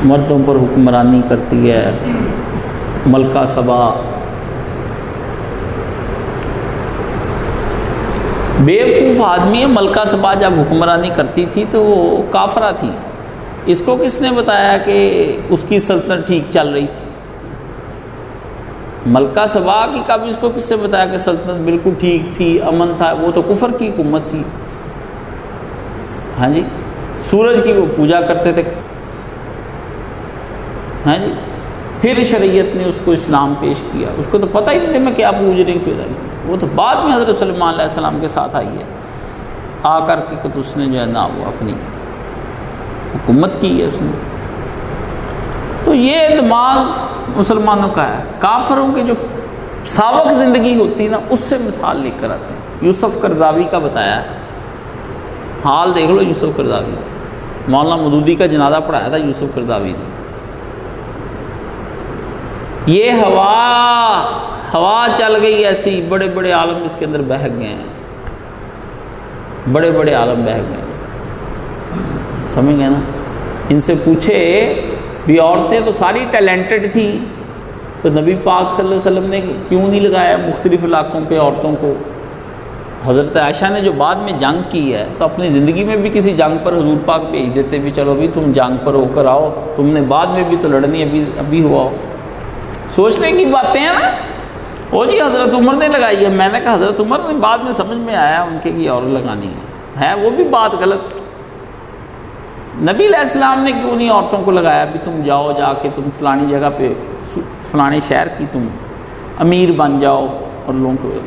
مردوں پر حکمرانی کرتی ہے، ملکہ سبا بیوقوف آدمی ہے، ملکہ سبا جب حکمرانی کرتی تھی تو وہ کافرہ تھی، اس کو کس نے بتایا کہ اس کی سلطنت ٹھیک چل رہی تھی، ملکہ سبا کی کب اس کو کس سے بتایا کہ سلطنت بالکل ٹھیک تھی، امن تھا؟ وہ تو کفر کی حکومت تھی. ہاں جی، سورج کی وہ پوجا کرتے تھے. ہاں جی، پھر شریعت نے اس کو اسلام پیش کیا. اس کو تو پتہ ہی نہیں تھا میں کیا پوج رہی ہوں. وہ تو بعد میں حضرت سلیمان علیہ السلام کے ساتھ آئی ہے، آ کر کے تو اس نے جو ہے نا وہ اپنی حکومت کی ہے اس نے. تو یہ دماغ مسلمانوں کا ہے. کافروں کے جو سابق زندگی ہوتی نا اس سے مثال لے کر آتے ہیں. یوسف قرضاوی کا بتایا ہے حال، دیکھ لو. یوسف قرضاوی، مولانا مودودی کا جنازہ پڑھایا تھا یوسف قرضاوی نے. یہ ہوا چل گئی ایسی، بڑے بڑے عالم اس کے اندر بہہ گئے ہیں، بڑے بڑے عالم بہہ گئے. سمجھ گئے نا؟ ان سے پوچھے بھی عورتیں تو ساری ٹیلنٹڈ تھیں، تو نبی پاک صلی اللہ علیہ وسلم نے کیوں نہیں لگایا مختلف علاقوں پہ عورتوں کو؟ حضرت عائشہ نے جو بعد میں جنگ کی ہے تو اپنی زندگی میں بھی کسی جنگ پر حضور پاک بھیج دیتے بھی چلو بھی تم جنگ پر ہو کر آؤ، تم نے بعد میں بھی تو لڑنی ابھی ہوا ہو. سوچنے کی باتیں ہیں نا. وہ جی حضرت عمر نے لگائی ہے. میں نے کہا حضرت عمر نے بعد میں سمجھ میں آیا ان کے اور لگانی ہے وہ بھی بات غلط. نبی علیہ السلام نے کیوں نہیں عورتوں کو لگایا بھی تم جاؤ، جا کے تم فلانی جگہ پہ فلانے شہر کی تم امیر بن جاؤ، اور لوگوں کو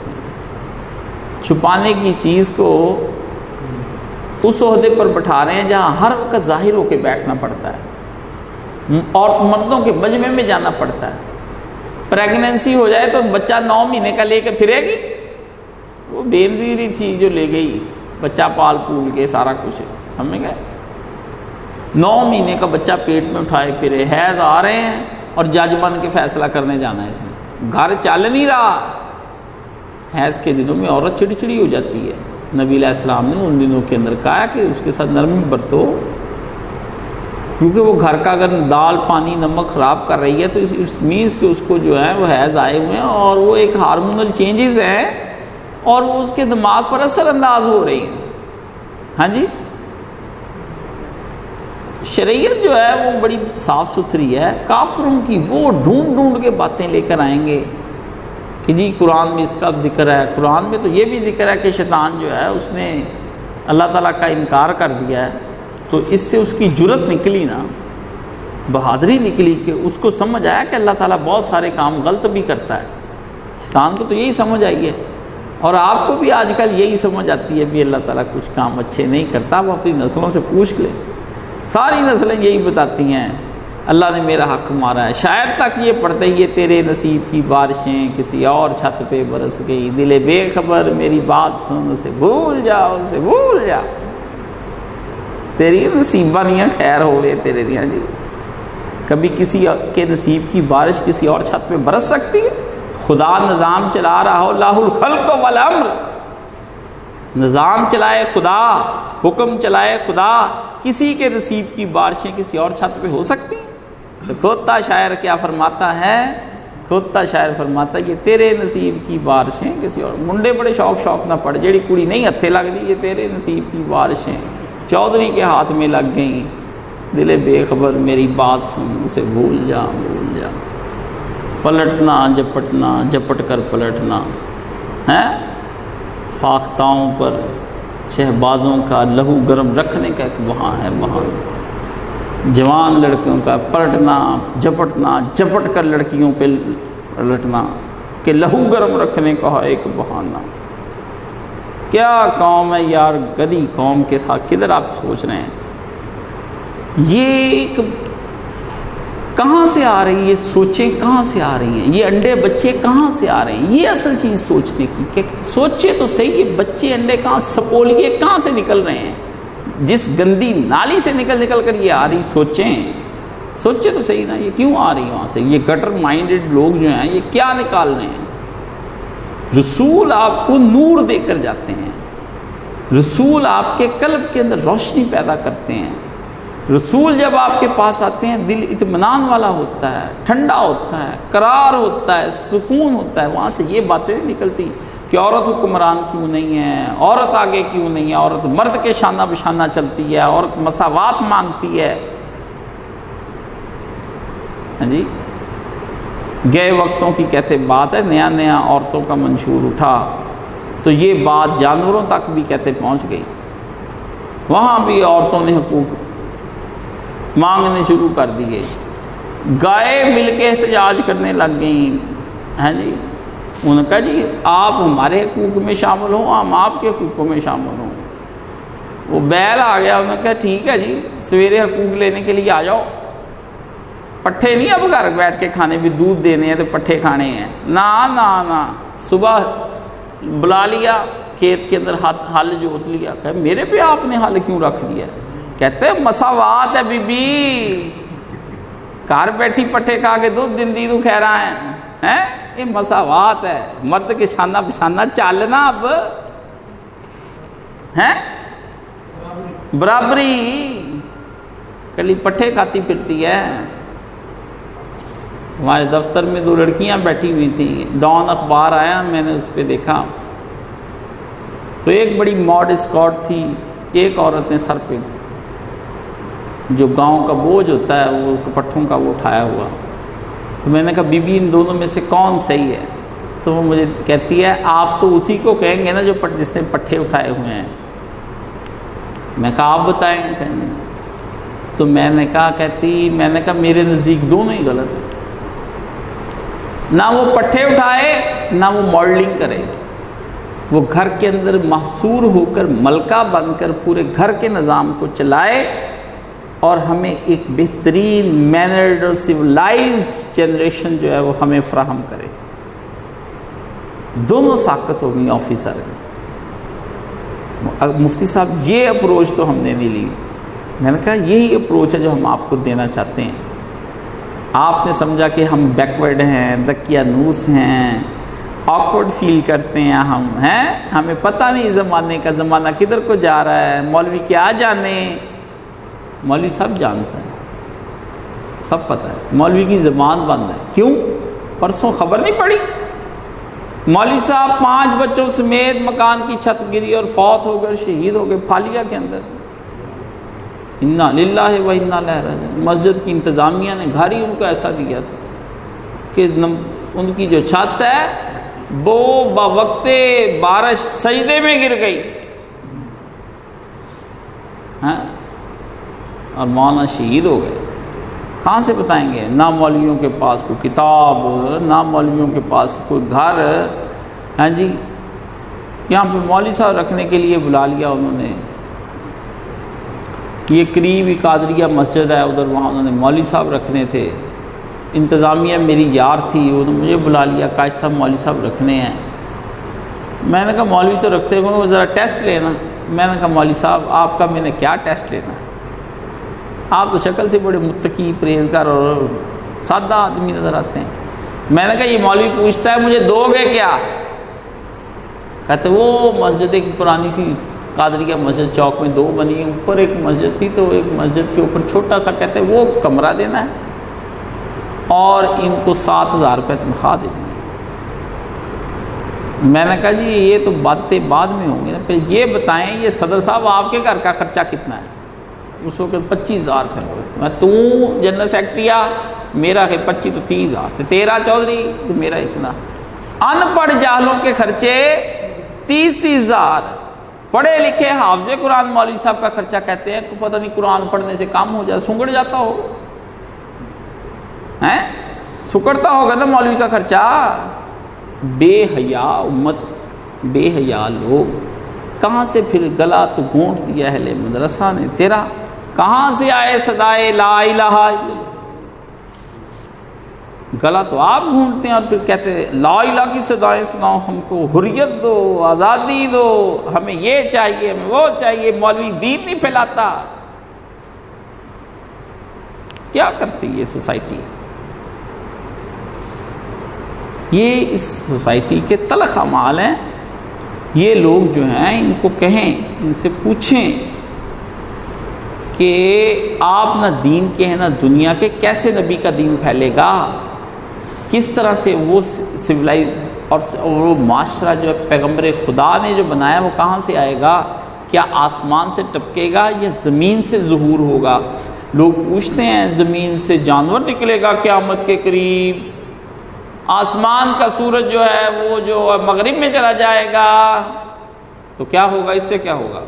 چھپانے کی چیز کو اس عہدے پر بٹھا رہے ہیں جہاں ہر وقت ظاہر ہو کے بیٹھنا پڑتا ہے اور مردوں کے مجمع میں جانا پڑتا ہے. پریگننسی ہو جائے تو بچہ 9 مہینے کا لے کے پھرے گی. وہ بے نظیری تھی جو لے گئی بچہ پال پول کے سارا کچھ. سمجھ گئے؟ 9 مہینے کا بچہ پیٹ میں اٹھائے پھرے. حیض آ رہے ہیں اور جج بن کے فیصلہ کرنے جانا ہے اس نے. گھر چل نہیں رہا. حیض کے دنوں میں عورت چڑچڑی ہو جاتی ہے. نبی علیہ السلام نے ان دنوں کے اندر کہا کہ اس کے ساتھ نرمی برتو، کیونکہ وہ گھر کا اگر دال پانی نمک خراب کر رہی ہے تو اٹس مینس کہ اس کو جو ہے وہ حیض آئے ہوئے ہیں اور وہ ایک ہارمونل چینجز ہیں اور وہ اس کے دماغ پر اثر انداز ہو رہی ہیں. ہاں جی، شریعت جو ہے وہ بڑی صاف ستھری ہے. کافروں کی وہ ڈھونڈ کے باتیں لے کر آئیں گے کہ جی قرآن میں اس کا ذکر ہے. قرآن میں تو یہ بھی ذکر ہے کہ شیطان جو ہے اس نے اللہ تعالیٰ کا انکار کر دیا ہے. تو اس سے اس کی جرت نکلی نا، بہادری نکلی کہ اس کو سمجھ آیا کہ اللہ تعالیٰ بہت سارے کام غلط بھی کرتا ہے. شیطان کو تو یہی سمجھ آئی ہے اور آپ کو بھی آج کل یہی سمجھ آتی ہے بھی اللہ تعالیٰ کچھ کام اچھے نہیں کرتا. وہ اپنی نسلوں سے پوچھ لیں، ساری نسلیں یہی بتاتی ہیں اللہ نے میرا حق مارا ہے. شاید تک یہ پڑھتے ہی تیرے نصیب کی بارشیں کسی اور چھت پہ برس گئی، دل بے خبر میری بات سن، اسے بھول جا، اسے بھول جا، تیری نصیبہ نہیں خیر ہوئے تیرے دیا جی. کبھی کسی کے نصیب کی بارش کسی اور چھت پہ برس سکتی ہے؟ خدا نظام چلا رہا ہو، لاہ الخلق والامر، نظام چلائے خدا، حکم چلائے خدا، کسی کے نصیب کی بارشیں کسی اور چھت پہ ہو سکتی ہیں؟ تو کھوتا شاعر کیا فرماتا ہے؟ کھوتا شاعر فرماتا ہے یہ تیرے نصیب کی بارشیں کسی اور. منڈے بڑے شوق نہ پڑ، جیڑی کڑی نہیں ہتھے لگ دی، یہ تیرے نصیب کی بارشیں چودھری کے ہاتھ میں لگ گئیں، دل بے خبر میری بات سن، اسے بھول جا بھول جا. پلٹنا جپٹنا، جپٹ کر پلٹنا ہے، فاختاؤں پر شہبازوں کا لہو گرم رکھنے کا ایک وہاں ہے. وہاں جوان لڑکیوں کا پلٹنا جپٹنا، جپٹ کر لڑکیوں پہ پلٹنا کہ لہو گرم رکھنے کا ایک بہانہ. کیا قوم ہے یار، گدی قوم کے ساتھ کدھر آپ سوچ رہے ہیں؟ یہ ایک کہاں سے آ رہی ہے؟ یہ سوچیں کہاں سے آ رہی ہیں؟ یہ انڈے بچے کہاں سے آ رہے ہیں؟ یہ اصل چیز سوچنے کی کہ سوچے تو صحیح، یہ بچے انڈے کہاں، سپولیے کہاں سے نکل رہے ہیں؟ جس گندی نالی سے نکل کر یہ آ رہی. سوچے تو صحیح نا، یہ کیوں آ رہی ہے وہاں سے؟ یہ گٹر مائنڈڈ لوگ جو ہیں یہ کیا نکال رہے ہیں؟ رسول آپ کو نور دے کر جاتے ہیں، رسول آپ کے قلب کے اندر روشنی پیدا کرتے ہیں. رسول جب آپ کے پاس آتے ہیں دل اطمینان والا ہوتا ہے، ٹھنڈا ہوتا ہے، قرار ہوتا ہے، سکون ہوتا ہے. وہاں سے یہ باتیں نہیں نکلتی کہ عورت حکمران کیوں نہیں ہے، عورت آگے کیوں نہیں ہے، عورت مرد کے شانہ بشانہ چلتی ہے، عورت مساوات مانگتی ہے. ہاں جی، گئے وقتوں کی کہتے بات ہے، نیا نیا عورتوں کا منشور اٹھا تو یہ بات جانوروں تک بھی کہتے پہنچ گئی، وہاں بھی عورتوں نے حقوق مانگنے شروع کر دیے، گائے مل کے احتجاج کرنے لگ گئیں، ہیں جی انہوں نے کہا جی آپ ہمارے حقوق میں شامل ہوں، ہم آپ کے حقوقوں میں شامل ہوں۔ وہ بیل آ گیا، انہوں نے کہا ٹھیک ہے جی سویرے حقوق لینے کے لیے آ جاؤ، پٹھے نہیں اب گھر بیٹھ کے کھانے، بھی دودھ دینے ہیں تو پٹھے کھانے ہیں، نہ نہ نہ، صبح بلا لیا کھیت کے اندر، ہل جوت لیا، کہ میرے پہ آپ نے ہل کیوں رکھ دیا؟ کہتے مساوات ہے بی بی، گھر بیٹھی پٹھے کھا کے دودھ دندی تو کہہ رہا ہے، یہ مساوات ہے، مرد کے شانہ بشانہ چالنا اب ہے برابری، کلی پٹھے کھاتی پھرتی ہے۔ ہمارے دفتر میں 2 لڑکیاں بیٹھی ہوئی تھیں، ڈان اخبار آیا، میں نے اس پہ دیکھا تو ایک بڑی ماڈ اسکارٹ تھی، ایک عورت نے سر پہ جو گاؤں کا بوجھ ہوتا ہے وہ پٹھوں کا وہ اٹھایا ہوا، تو میں نے کہا بی بی ان دونوں میں سے کون صحیح ہے؟ تو وہ مجھے کہتی ہے آپ تو اسی کو کہیں گے نا جو جس نے پٹھے اٹھائے ہوئے ہیں۔ میں کہا آپ بتائیں، کہیں تو میں نے کہا میرے نزدیک دونوں ہی غلط ہیں، نہ وہ پٹھے اٹھائے نہ وہ ماڈلنگ کرے، وہ گھر کے اندر محصور ہو کر ملکہ بن کر پورے گھر کے نظام کو چلائے اور ہمیں ایک بہترین مینرڈ اور سویلائزڈ جنریشن جو ہے وہ ہمیں فراہم کرے۔ دونوں ساکت ہو گئی آفیسر۔ مفتی صاحب یہ اپروچ تو ہم نے نہیں لی۔ میں نے کہا یہی اپروچ ہے جو ہم آپ کو دینا چاہتے ہیں۔ آپ نے سمجھا کہ ہم بیکورڈ ہیں، دقیانوس ہیں، آکورڈ فیل کرتے ہیں، ہم ہیں، ہمیں پتہ نہیں زمانے کا، زمانہ کدھر کو جا رہا ہے، مولوی کیا جانے۔ مولوی سب جانتا ہے، سب پتہ ہے، مولوی کی زبان بند ہے۔ کیوں؟ پرسوں خبر نہیں پڑی مولوی صاحب 5 بچوں سمیت مکان کی چھت گری اور فوت ہو گئے، شہید ہو گئے پھالیا کے اندر۔ انا للہ و انا الیہ راجعون۔ مسجد کی انتظامیہ نے گھر ہی ان کو ایسا دیا تھا کہ ان کی جو چھت ہے وہ بوقت بارش سجدے میں گر گئی، اور مولانا شہید ہو گئے۔ کہاں سے بتائیں گے؟ نہ مولویوں کے پاس کوئی کتاب، نہ مولویوں کے پاس کوئی گھر، ہاں جی یہاں پہ مولوی صاحب رکھنے کے لیے بلا لیا انہوں نے۔ یہ قریب ہی قادریہ مسجد ہے ادھر، وہاں انہوں نے مولوی صاحب رکھنے تھے۔ انتظامیہ میری یار تھی، انہوں نے مجھے بلا لیا، کاش صاحب مولوی صاحب رکھنے ہیں۔ میں نے کہا مولوی تو رکھتے ہیں، وہ ذرا ٹیسٹ لینا۔ میں نے کہا مولوی صاحب آپ کا میں نے کیا ٹیسٹ لینا، آپ تو شکل سے بڑے متقی پرہیزگار اور سادہ آدمی نظر آتے ہیں۔ میں نے کہا یہ مولوی پوچھتا ہے مجھے دو گے کیا؟ کہتے وہ مسجد ایک پرانی سی قادریہ مسجد چوک میں 2 بنی ہیں، اوپر ایک مسجد تھی تو ایک مسجد کے اوپر چھوٹا سا کہتے وہ کمرہ دینا ہے اور ان کو 7,000 روپے تنخواہ دینی ہے۔ میں نے کہا جی یہ تو باتیں بعد میں ہوں گی نا، پھر یہ بتائیں یہ صدر صاحب آپ کے گھر کا خرچہ کتنا ہے؟ اس وقت 25,000 روپے۔ میں تو جنرل سیکرٹری میرا کہ 25 تو 30,000 تو تیرا چودھری تو میرا اتنا۔ ان پڑھ جاہلوں کے خرچے 30,000، پڑھے لکھے حافظ قرآن مولوی صاحب کا خرچہ کہتے ہیں کہ پتہ نہیں قرآن پڑھنے سے کام ہو جائے، سنگڑ جاتا ہو، ہیں سکڑتا ہوگا نا مولوی کا خرچہ۔ بے حیا امت، بے حیا لوگ، کہاں سے پھر گلا تو گھونٹ دیا اہل مدرسہ نے تیرا، کہاں سے آئے صدائے لا الہ الا اللہ؟ گلا تو آپ گھونٹتے ہیں اور پھر کہتے ہیں لا الہ کی صدائیں سناؤ، ہم کو حریت دو، آزادی دو، ہمیں یہ چاہیے، ہمیں وہ چاہیے۔ مولوی دین نہیں پھیلاتا۔ کیا کرتی یہ سوسائٹی؟ یہ اس سوسائٹی کے تلخ اعمال ہیں۔ یہ لوگ جو ہیں ان کو کہیں، ان سے پوچھیں کہ آپ نہ دین کے ہیں نہ دنیا کے، کیسے نبی کا دین پھیلے گا؟ کس طرح سے وہ سویلائز اور وہ معاشرہ جو ہے پیغمبر خدا نے جو بنایا وہ کہاں سے آئے گا؟ کیا آسمان سے ٹپکے گا یا زمین سے ظہور ہوگا؟ لوگ پوچھتے ہیں زمین سے جانور نکلے گا قیامت کے قریب، آسمان کا سورج جو ہے وہ جو مغرب میں چلا جائے گا تو کیا ہوگا؟ اس سے کیا ہوگا؟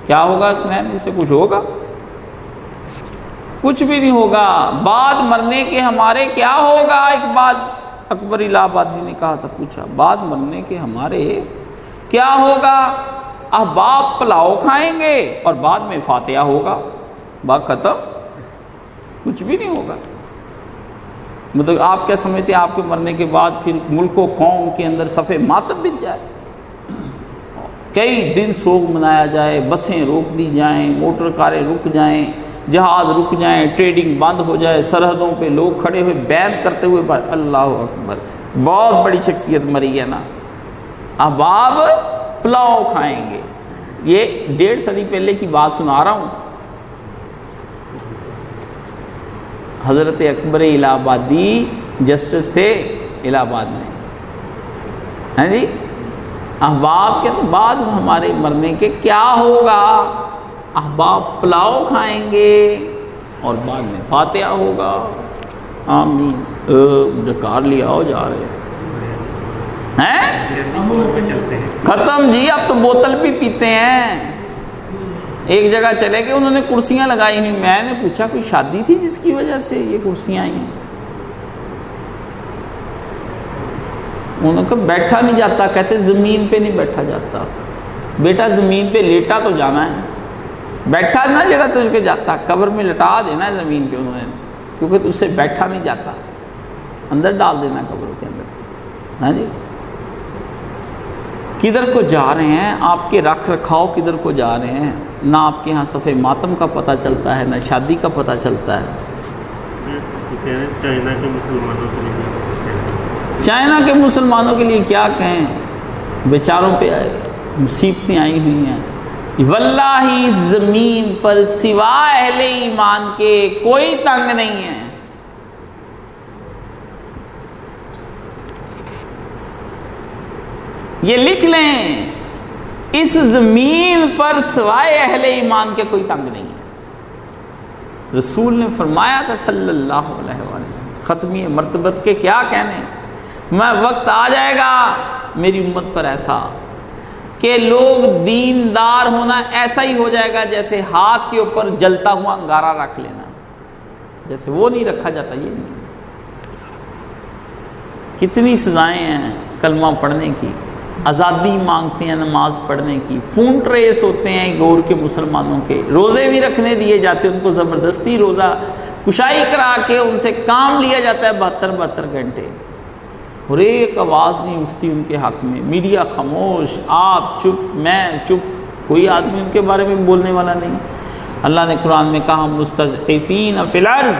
کیا ہوگا اسنین؟ اس سے کچھ ہوگا؟ کچھ بھی نہیں ہوگا۔ بعد مرنے کے ہمارے کیا ہوگا؟ ایک بات اکبر الہ آبادی نے کہا تھا، پوچھا بعد مرنے کے ہمارے کیا ہوگا؟ احباب پلاؤ کھائیں گے اور بعد میں فاتحہ ہوگا، بات ختم، کچھ بھی نہیں ہوگا۔ مطلب آپ کیا سمجھتے ہیں آپ کے مرنے کے بعد پھر ملک و قوم کے اندر صفِ ماتم بچ جائے؟ کئی دن سوگ منایا جائے، بسیں روک دی جائیں، موٹر کاریں رک جائیں، جہاز رک جائیں، ٹریڈنگ بند ہو جائے، سرحدوں پہ لوگ کھڑے ہوئے بیان کرتے ہوئے، اللہ اکبر، بہت بڑی شخصیت مری ہے نا۔ احباب پلاؤ کھائیں گے، یہ 1.5 صدی پہلے کی بات سنا رہا ہوں۔ حضرت اکبر الہ آبادی جسٹس تھے الہ آباد میں، ہیں جی۔ احباب کے بعد ہمارے مرنے کے کیا ہوگا؟ احباب پلاؤ کھائیں گے اور بعد میں فاتحہ ہوگا۔ آمین۔ ڈکار لیا ہو جا رہے ہیں، ختم جی، اب تو بوتل بھی پیتے ہیں۔ ایک جگہ چلے گئے، انہوں نے کرسیاں لگائی ہوئی، میں نے پوچھا کوئی شادی تھی جس کی وجہ سے یہ کرسیاں آئی ہیں؟ انہوں نے کہا بیٹھا نہیں جاتا، کہتے زمین پہ نہیں بیٹھا جاتا۔ بیٹا زمین پہ لیٹا تو جانا ہے، بیٹھا نہ جڑا تجھ کے جاتا، قبر میں لٹا دینا ہے زمین پہ انہوں نے، کیونکہ اس سے بیٹھا نہیں جاتا، اندر ڈال دینا قبر کے اندر۔ ہاں جی، کدھر کو جا رہے ہیں؟ آپ کے رکھ رکھاؤ کدھر کو جا رہے ہیں؟ نہ آپ کے ہاں صفِ ماتم کا پتہ چلتا ہے، نہ شادی کا پتہ چلتا ہے۔ چائنا کے مسلمانوں کے لیے، چائنا کے مسلمانوں کے لیے کیا کہیں، بیچاروں پہ مصیبتیں آئی ہوئی ہیں۔ واللہ زمین پر سوا اہل ایمان کے کوئی تنگ نہیں ہے۔ یہ لکھ لیں، اس زمین پر سوائے اہل ایمان کے کوئی تنگ نہیں ہے۔ رسول نے فرمایا تھا صلی اللہ علیہ وسلم، ختمی مرتبت کے کیا کہنے، میں وقت آ جائے گا میری امت پر ایسا کہ لوگ دیندار ہونا ایسا ہی ہو جائے گا جیسے ہاتھ کے اوپر جلتا ہوا انگارہ رکھ لینا، جیسے وہ نہیں رکھا جاتا، یہ نہیں۔ کتنی سزائیں ہیں کلمہ پڑھنے کی، آزادی مانگتے ہیں نماز پڑھنے کی، خون ٹریس ہوتے ہیں گور کے مسلمانوں کے، روزے بھی رکھنے دیے جاتے ہیں، ان کو زبردستی روزہ کشائی کرا کے ان سے کام لیا جاتا ہے 72 گھنٹے، اور ایک آواز نہیں اٹھتی ان کے حق میں، میڈیا خاموش، آپ چپ، میں چپ، کوئی آدمی ان کے بارے میں بولنے والا نہیں۔ اللہ نے قرآن میں کہا مستضعفین فی الارض،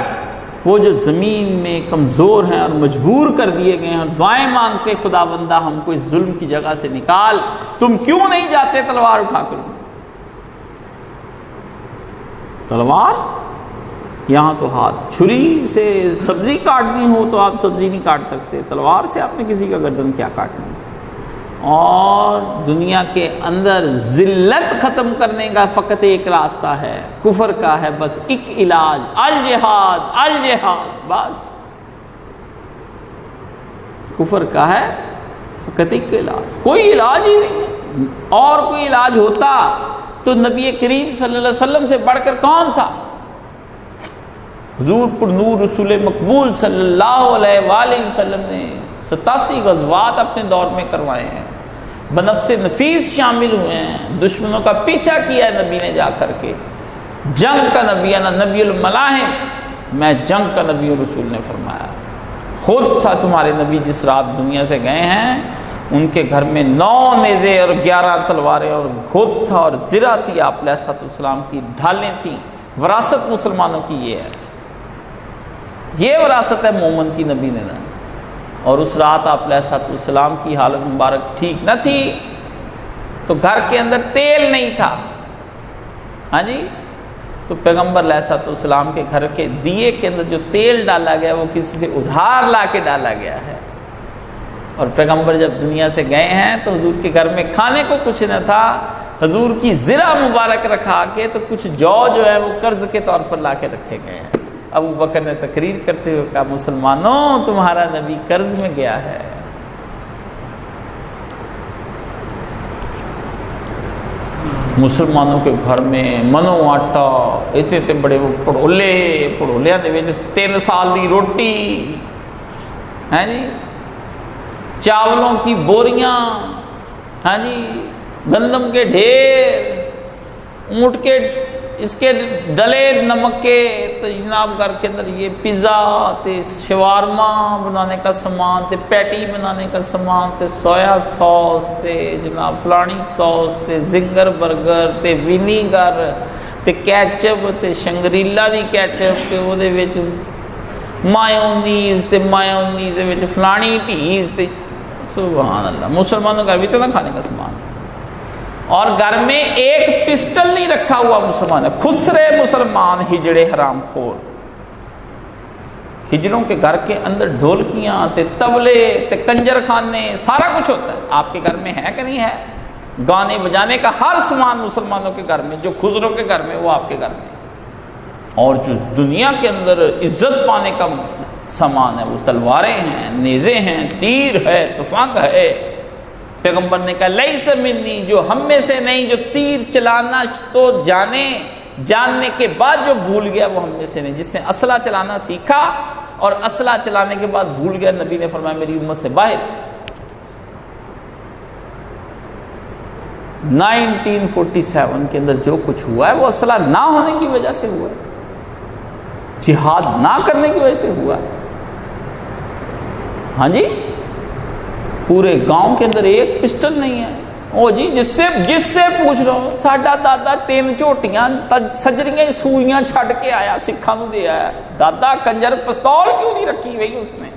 وہ جو زمین میں کمزور ہیں اور مجبور کر دیے گئے ہیں، دعائیں مانگتے خدا بندہ ہم کو اس ظلم کی جگہ سے نکال، تم کیوں نہیں جاتے تلوار اٹھا کر؟ تلوار یہاں تو ہاتھ، چھری سے سبزی کاٹنی ہو تو آپ سبزی نہیں کاٹ سکتے، تلوار سے آپ نے کسی کا گردن کیا کاٹنا ہے؟ اور دنیا کے اندر ذلت ختم کرنے کا فقط ایک راستہ ہے، کفر کا ہے، بس ایک علاج، الجہاد، الجہاد، بس کفر کا ہے فقط ایک علاج، کوئی علاج ہی نہیں ہے۔ اور کوئی علاج ہوتا تو نبی کریم صلی اللہ علیہ وسلم سے بڑھ کر کون تھا؟ حضور پر نور رسول مقبول صلی اللہ علیہ وآلہ وسلم نے 87 غزوات اپنے دور میں کروائے ہیں، بنفس نفیس شامل ہوئے ہیں، دشمنوں کا پیچھا کیا ہے نبی نے جا کر کے، جنگ کا نبی، انا نبی الملاحم، میں جنگ کا نبی، رسول نے فرمایا۔ خود تھا تمہارے نبی جس رات دنیا سے گئے ہیں، ان کے گھر میں 9 نیزے اور 11 تلواریں اور خود تھا اور زرہ تھی آپ علیہ السلام کی، ڈھالیں تھیں۔ وراثت مسلمانوں کی یہ ہے، یہ وراثت ہے مومن کی، نبی نے نہ۔ اور اس رات آپ علیہ السلام کی حالت مبارک ٹھیک نہ تھی، تو گھر کے اندر تیل نہیں تھا، ہاں جی، تو پیغمبر علیہ السلام کے گھر کے دیے کے اندر جو تیل ڈالا گیا وہ کسی سے ادھار لا کے ڈالا گیا ہے۔ اور پیغمبر جب دنیا سے گئے ہیں تو حضور کے گھر میں کھانے کو کچھ نہ تھا، حضور کی زرہ مبارک رکھا کے تو کچھ جو ہے وہ قرض کے طور پر لا کے رکھے گئے ہیں۔ ابو بکر نے تقریر کرتے ہوئے کہا مسلمانوں تمہارا نبی قرض میں گیا ہے. مسلمانوں کے گھر میں منو آٹا اتنے بڑے پڑولے دے وچ 3 سال دی روٹی ہے جی، چاولوں کی بوریاں، ہاں جی، گندم کے ڈھیر، اونٹ کے اس کے ڈلے نمک کے، تو جناب گھر کے اندر یہ پیزا تے شوارما بنانے کا سامان تے پیٹی بنانے کا سامان تے سویا سوس تے جناب فلانی سوس تے زنگر برگر تے وینیگر تے کیچپ تے شنگریلا دی کیچپ تے او دے وچ مایونیز تے مایونیز دے وچ فلانی ٹیز تے سبحان اللہ. مسلمانوں کا بھی تو نہ کھانے کا سامان، اور گھر میں ایک پسٹل نہیں رکھا ہوا مسلمان ہے. خسرے مسلمان ہجڑے حرام خور، ہجڑوں کے گھر کے اندر ڈھولکیاں تے طبلے تے کنجر خانے سارا کچھ ہوتا ہے. آپ کے گھر میں ہے کہ نہیں ہے؟ گانے بجانے کا ہر سامان مسلمانوں کے گھر میں، جو خسروں کے گھر میں وہ آپ کے گھر میں. اور جو دنیا کے اندر عزت پانے کا سامان ہے وہ تلواریں ہیں، نیزے ہیں، تیر ہے، تفنگ ہے. پیغمبر نے کہا لیس منی، جو ہم میں سے نہیں، جو تیر چلانا تو جاننے کے بعد جو بھول گیا وہ ہم میں سے نہیں. جس نے اسلحہ چلانا سیکھا اور اسلحہ چلانے کے بعد بھول گیا، نبی نے فرمایا میری امت سے باہر. 1947 کے اندر جو کچھ ہوا ہے وہ اسلحہ نہ ہونے کی وجہ سے ہوا ہے، جہاد نہ کرنے کی وجہ سے ہوا ہے. ہاں جی، پورے گاؤں کے اندر ایک پسٹل نہیں ہے. او جی جس سے پوچھ رہا ہوں، ساڈا دادا 3 جھوٹیاں سجریاں سوئیاں چھڈ کے آیا، سکھاں نوں دے آیا. دادا کنجر پستول کیوں نہیں رکھی ہوئی اس نے؟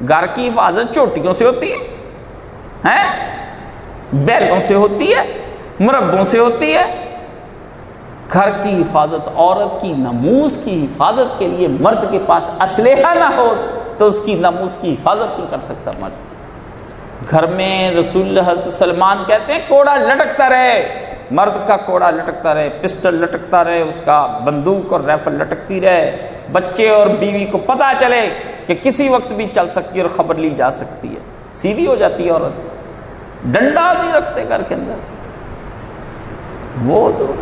گھر کی حفاظت جھوٹیوں سے ہوتی ہے، بیلوں سے ہوتی ہے، مربوں سے ہوتی ہے. گھر کی حفاظت، عورت کی ناموس کی حفاظت کے لیے مرد کے پاس اسلحہ نہ ہو تو اس کی ناموس کی حفاظت نہیں کر سکتا مرد. گھر میں رسول اللہ حضرت سلمان کہتے ہیں کوڑا لٹکتا رہے، مرد کا کوڑا لٹکتا رہے، پسٹل لٹکتا رہے، اس کا بندوق اور رائفل لٹکتی رہے. بچے اور بیوی کو پتہ چلے کہ کسی وقت بھی چل سکتی ہے اور خبر لی جا سکتی ہے. سیدھی ہو جاتی ہے عورت. ڈنڈا نہیں رکھتے گھر کے اندر. وہ تو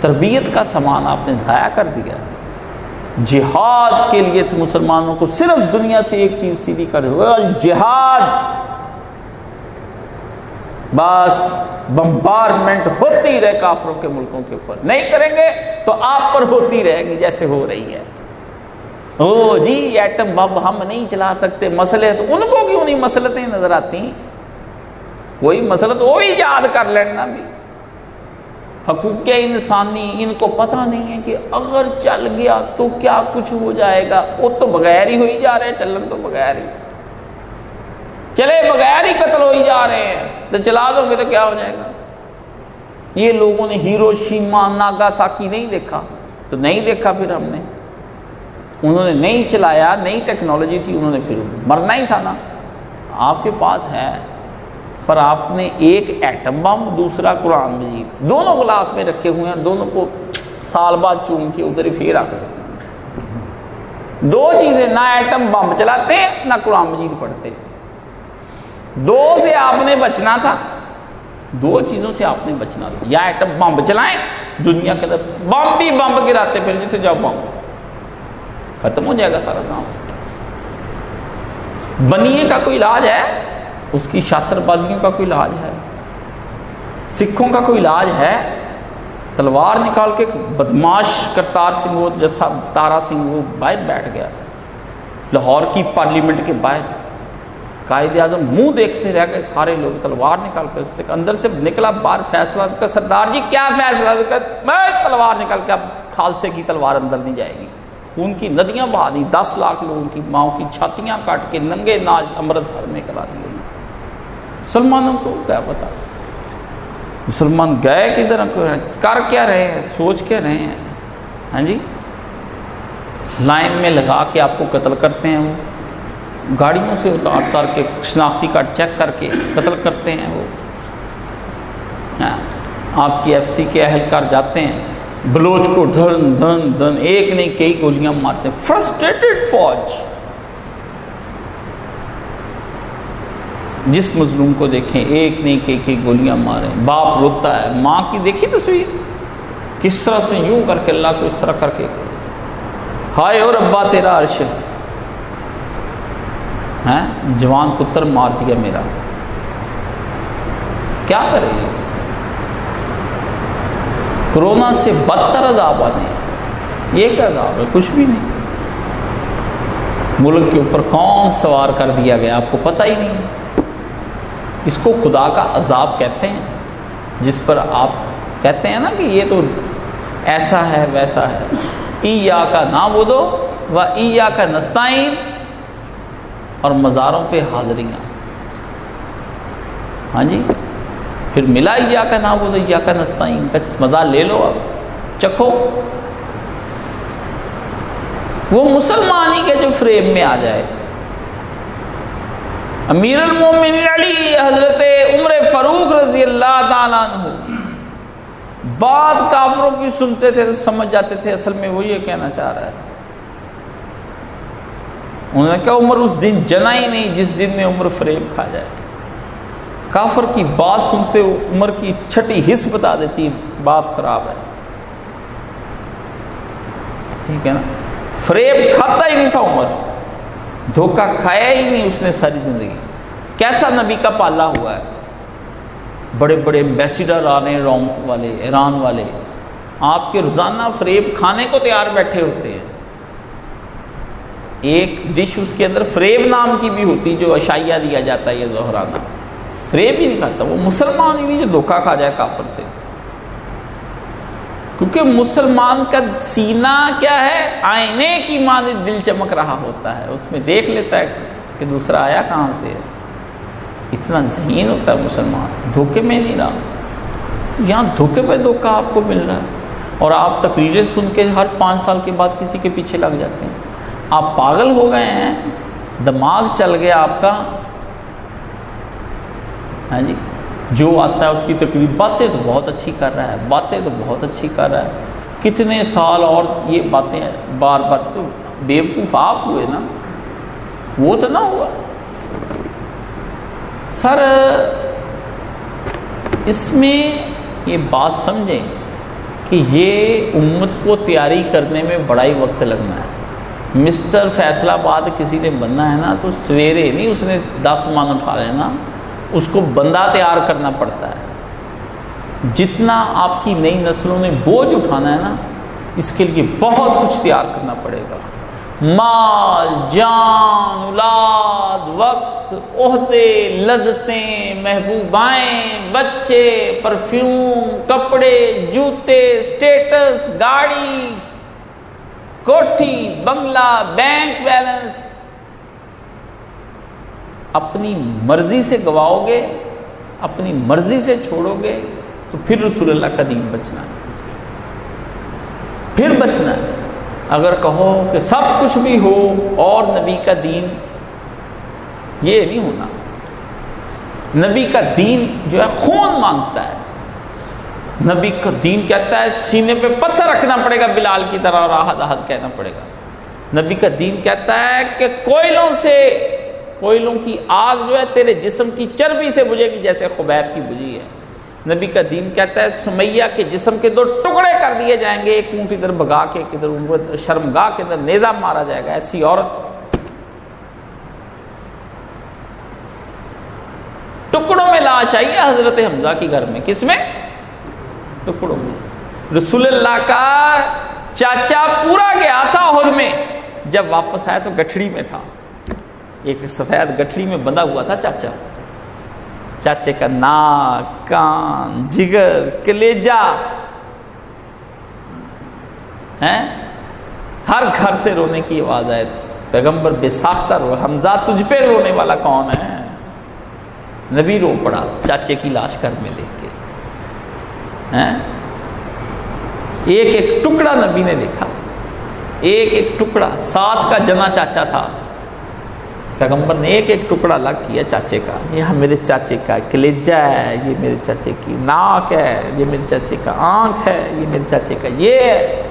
تربیت کا سامان آپ نے ضائع کر دیا. جہاد کے لیے تو مسلمانوں کو صرف دنیا سے ایک چیز سیدھی کر دو، جہاد. بس بمبارمنٹ ہوتی رہے کافروں کے ملکوں کے اوپر، نہیں کریں گے تو آپ پر ہوتی رہے گی جیسے ہو رہی ہے. او جی ایٹم بم ہم نہیں چلا سکتے، مسئلے تو ان کو کیوں نہیں مسلطیں نظر آتی؟ کوئی مسئلہ تو وہی یاد کر لینا. بھی حقوق انسانی ان کو پتہ نہیں ہے کہ اگر چل گیا تو کیا کچھ ہو جائے گا. وہ تو بغیر ہی ہوئی جا رہے ہیں، چلن تو بغیر ہی، چلے بغیر ہی قتل ہوئی جا رہے ہیں، تو چلا دو گے تو کیا ہو جائے گا. یہ لوگوں نے ہیروشیما ناگاساکی نہیں دیکھا تو نہیں دیکھا، پھر ہم نے، انہوں نے نہیں چلایا، نئی ٹیکنالوجی تھی، انہوں نے پھر مرنا ہی تھا نا. آپ کے پاس ہے پر آپ نے ایک ایٹم بم، دوسرا قرآن مجید، دونوں غلاف میں رکھے ہوئے ہیں، دونوں کو سال بعد چوم کے ادھر ہی پھر آ کر دو چیزیں، نہ ایٹم بم چلاتے نہ قرآن مجید پڑھتے. دو سے آپ نے بچنا تھا، دو چیزوں سے آپ نے بچنا تھا. یا ایٹم بم چلائیں، دنیا کے اندر بم بھی بم گراتے پھر جتنے جاؤ بم، ختم ہو جائے گا سارا کام. بنیے کا کوئی علاج ہے؟ اس کی شاطر بازیوں کا کوئی علاج ہے؟ سکھوں کا کوئی علاج ہے؟ تلوار نکال کے بدماش کرتار سنگھ، وہ جو تھا تارا سنگھ، وہ باہر بیٹھ گیا لاہور کی پارلیمنٹ کے باہر. قائد اعظم منہ دیکھتے رہ گئے، سارے لوگ تلوار نکال کے، اس سے اندر سے نکلا باہر فیصلہ کہ سردار جی کیا فیصلہ؟ میں تلوار نکال کے، اب خالصے کی تلوار اندر نہیں جائے گی. خون کی ندیاں بہا دی، 10 لاکھ لوگوں کی ماؤں کی چھاتیاں کاٹ کے ننگے ناچ امرتسر میں کرا دیے. مسلمانوں کو کیا پتا مسلمان گئے کدھر، کر کیا رہے ہیں، سوچ کیا رہے ہیں. ہاں جی، لائن میں لگا کے آپ کو قتل کرتے ہیں، وہ گاڑیوں سے اتار کے شناختی کارڈ چیک کر کے قتل کرتے ہیں. وہ آپ کی ایف سی کے اہلکار جاتے ہیں بلوچ کو دھن دھن دھن ایک نہیں کئی گولیاں مارتے ہیں. فرسٹریٹڈ فوج. جس مظلوم کو دیکھیں ایک نہیں کئی گولیاں مارے. باپ روتا ہے. ماں کی دیکھی تصویر کس طرح سے یوں کر کے اللہ کو اس طرح کر کے ہائے اور ابا تیرا عرش ہے. جوان پتر مار دیا میرا. کیا کرے؟ کرونا سے بدتر عذاب آنے. یہ کیا عذاب ہے؟ کچھ بھی نہیں. ملک کے اوپر کون سوار کر دیا گیا آپ کو پتہ ہی نہیں. اس کو خدا کا عذاب کہتے ہیں. جس پر آپ کہتے ہیں نا کہ یہ تو ایسا ہے ویسا ہے. ایاک نعبد و ایاک نستعین اور مزاروں پہ حاضریاں. ہاں جی پھر ملا ایاک نعبد و ایاک نستعین کا مزہ لے لو. اب چکھو. وہ مسلمان ہی کے جو فریب میں آ جائے. امیر المومنین علی حضرت عمر فاروق رضی اللہ تعالیٰ عنہ بات کافروں کی سنتے تھے تو سمجھ جاتے تھے اصل میں وہ یہ کہنا چاہ رہا ہے. انہوں نے کہا عمر اس دن جنا ہی نہیں جس دن میں عمر فریب کھا جائے. کافر کی بات سنتے ہو عمر کی چھٹی حص بتا دیتی بات خراب ہے. ٹھیک ہے نا. فریب کھاتا ہی نہیں تھا عمر. دھوکہ کھایا ہی نہیں اس نے ساری زندگی. کیسا نبی کا پالا ہوا ہے. بڑے بڑے ایمبیسیڈر آنے روم والے ایران والے آپ کے روزانہ فریب کھانے کو تیار بیٹھے ہوتے ہیں. ایک ڈش اس کے اندر فریب نام کی بھی ہوتی جو عشائیہ دیا جاتا ہے. یہ زہرانہ فریب ہی نہیں کھاتا. وہ مسلمان ہی نہیں جو دھوکہ کھا جائے کافر سے. کیونکہ مسلمان کا سینہ کیا ہے آئینے کی مانند دل چمک رہا ہوتا ہے. اس میں دیکھ لیتا ہے کہ دوسرا آیا کہاں سے ہے. اتنا ذہین ہوتا ہے مسلمان. دھوکے میں نہیں رہا. یہاں دھوکے پہ دھوکہ آپ کو مل رہا ہے اور آپ تقریریں سن کے ہر 5 سال کے بعد کسی کے پیچھے لگ جاتے ہیں. آپ پاگل ہو گئے ہیں. دماغ چل گیا آپ کا. ہاں جی جو آتا ہے اس کی تقریر. باتیں تو بہت اچھی کر رہا ہے. باتیں تو بہت اچھی کر رہا ہے. کتنے سال اور یہ باتیں بار بار. تو بیوقوف آپ ہوئے نا. وہ تو نہ ہوا. سر اس میں یہ بات سمجھیں کہ یہ امت کو تیاری کرنے میں بڑا ہی وقت لگنا ہے. مسٹر فیصل آباد کسی نے بننا ہے نا تو سویرے نہیں اس نے 10 من اٹھا لینا. اس کو بندہ تیار کرنا پڑتا ہے. جتنا آپ کی نئی نسلوں نے بوجھ اٹھانا ہے نا اس کے لیے بہت کچھ تیار کرنا پڑے گا. مال جان اولاد وقت عہدے لذتیں محبوبائیں بچے پرفیوم کپڑے جوتے اسٹیٹس گاڑی کوٹھی بنگلہ بینک بیلنس. اپنی مرضی سے گواؤ گے اپنی مرضی سے چھوڑو گے تو پھر رسول اللہ کا دین بچنا ہے. پھر بچنا ہے. اگر کہو کہ سب کچھ بھی ہو اور نبی کا دین یہ نہیں ہونا. نبی کا دین جو ہے خون مانگتا ہے. نبی کا دین کہتا ہے سینے پہ پتھر رکھنا پڑے گا بلال کی طرح اور احد احد کہنا پڑے گا. نبی کا دین کہتا ہے کہ کوئلوں کی آگ جو ہے تیرے جسم کی چربی سے بجھے گی جیسے خبیب کی بجھی ہے. نبی کا دین کہتا ہے سمیہ کے جسم کے 2 ٹکڑے کر دیے جائیں گے. ایک اونٹ ادھر بھگا کے ادھر شرمگاہ کے اندر نیزہ مارا جائے گا. ایسی عورت ٹکڑوں میں لاش آئی ہے حضرت حمزہ کی گھر میں. کس میں؟ ٹکڑوں میں. رسول اللہ کا چاچا پورا گیا تھا احد میں. جب واپس آیا تو گٹھڑی میں تھا. ایک سفید گٹھڑی میں بندھا ہوا تھا چاچا. چاچے کا ناک کان جگر کلیجہ ہیں. ہر گھر سے رونے کی آواز آئے. پیغمبر بے ساختہ رو. حمزہ تجھ پہ رونے والا کون ہے؟ نبی رو پڑا چاچے کی لاش گھر میں دیکھ کے. ایک ایک ٹکڑا نبی نے دیکھا. ایک ایک ٹکڑا. 7 کا جنا چاچا تھا. پیغمبر نے ایک ایک ٹکڑا الگ کیا چاچے کا، یہ میرے چاچے کا کلیجہ ہے، یہ میرے چاچے کی ناک ہے، یہ میرے چاچے کا آنکھ ہے، یہ میرے چاچے کا یہ ہے۔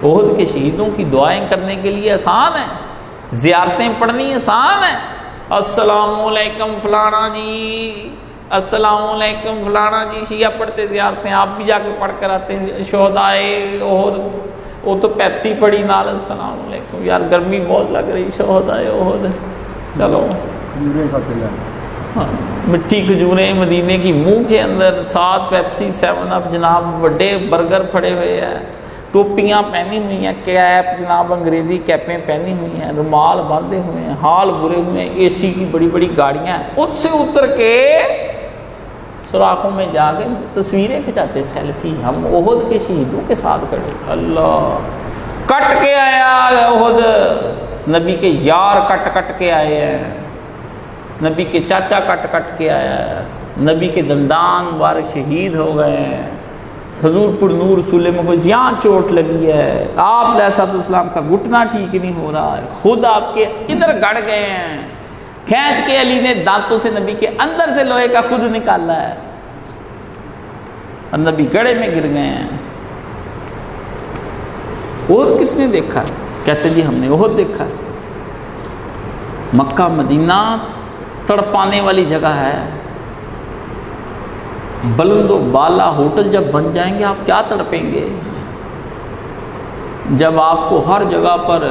احد کے شہیدوں کی دعائیں کرنے کے لیے آسان ہے، زیارتیں پڑھنی آسان ہے۔ السلام علیکم فلانا جی، السلام علیکم فلانا جی، شیعہ پڑھتے زیارتیں، آپ بھی جا کے پڑھ کر آتے ہیں۔ شہدائے احد، وہ تو پیپسی پڑی نال السلام علیکم، یار گرمی بہت لگ رہی، شہدائے احد، چلو ہاں، مٹھی کھجوریں مدینے کی منہ کے اندر، ساتھ پیپسی، 7 اپ جناب، بڑے برگر پھڑے ہوئے ہیں، ٹوپیاں پہنی ہوئی ہیں، کیپ جناب انگریزی کیپیں پہنی ہوئی ہیں، رومال باندھے ہوئے ہیں، ہال برے ہوئے ہیں، اے سی کی بڑی بڑی گاڑیاں ہیں، اس سے اتر کے سوراخوں میں جا کے تصویریں کھچاتے، سیلفی، ہم احد کے شہیدوں کے ساتھ کھڑے۔ اللہ کٹ کے آیا احد، نبی کے یار کٹ کٹ کے آئے ہیں، نبی کے چاچا کٹ کٹ کے آیا ہے، نبی کے دندان مبارک شہید ہو گئے ہیں، حضور پر نور سلے میں کوئی یہاں چوٹ لگی ہے، آپ علیہ السلام کا گھٹنا ٹھیک نہیں ہو رہا ہے، خود آپ کے ادھر گڑ گئے ہیں، کھینچ کے علی نے دانتوں سے نبی کے اندر سے لوہے کا خود نکالا ہے، اور نبی گڑے میں گر گئے ہیں۔ احد کس نے دیکھا؟ کہتے جی ہم نے احد دیکھا۔ مکہ مدینہ تڑپانے والی جگہ ہے، بلند و بالا ہوٹل جب بن جائیں گے آپ کیا تڑپیں گے؟ جب آپ کو ہر جگہ پر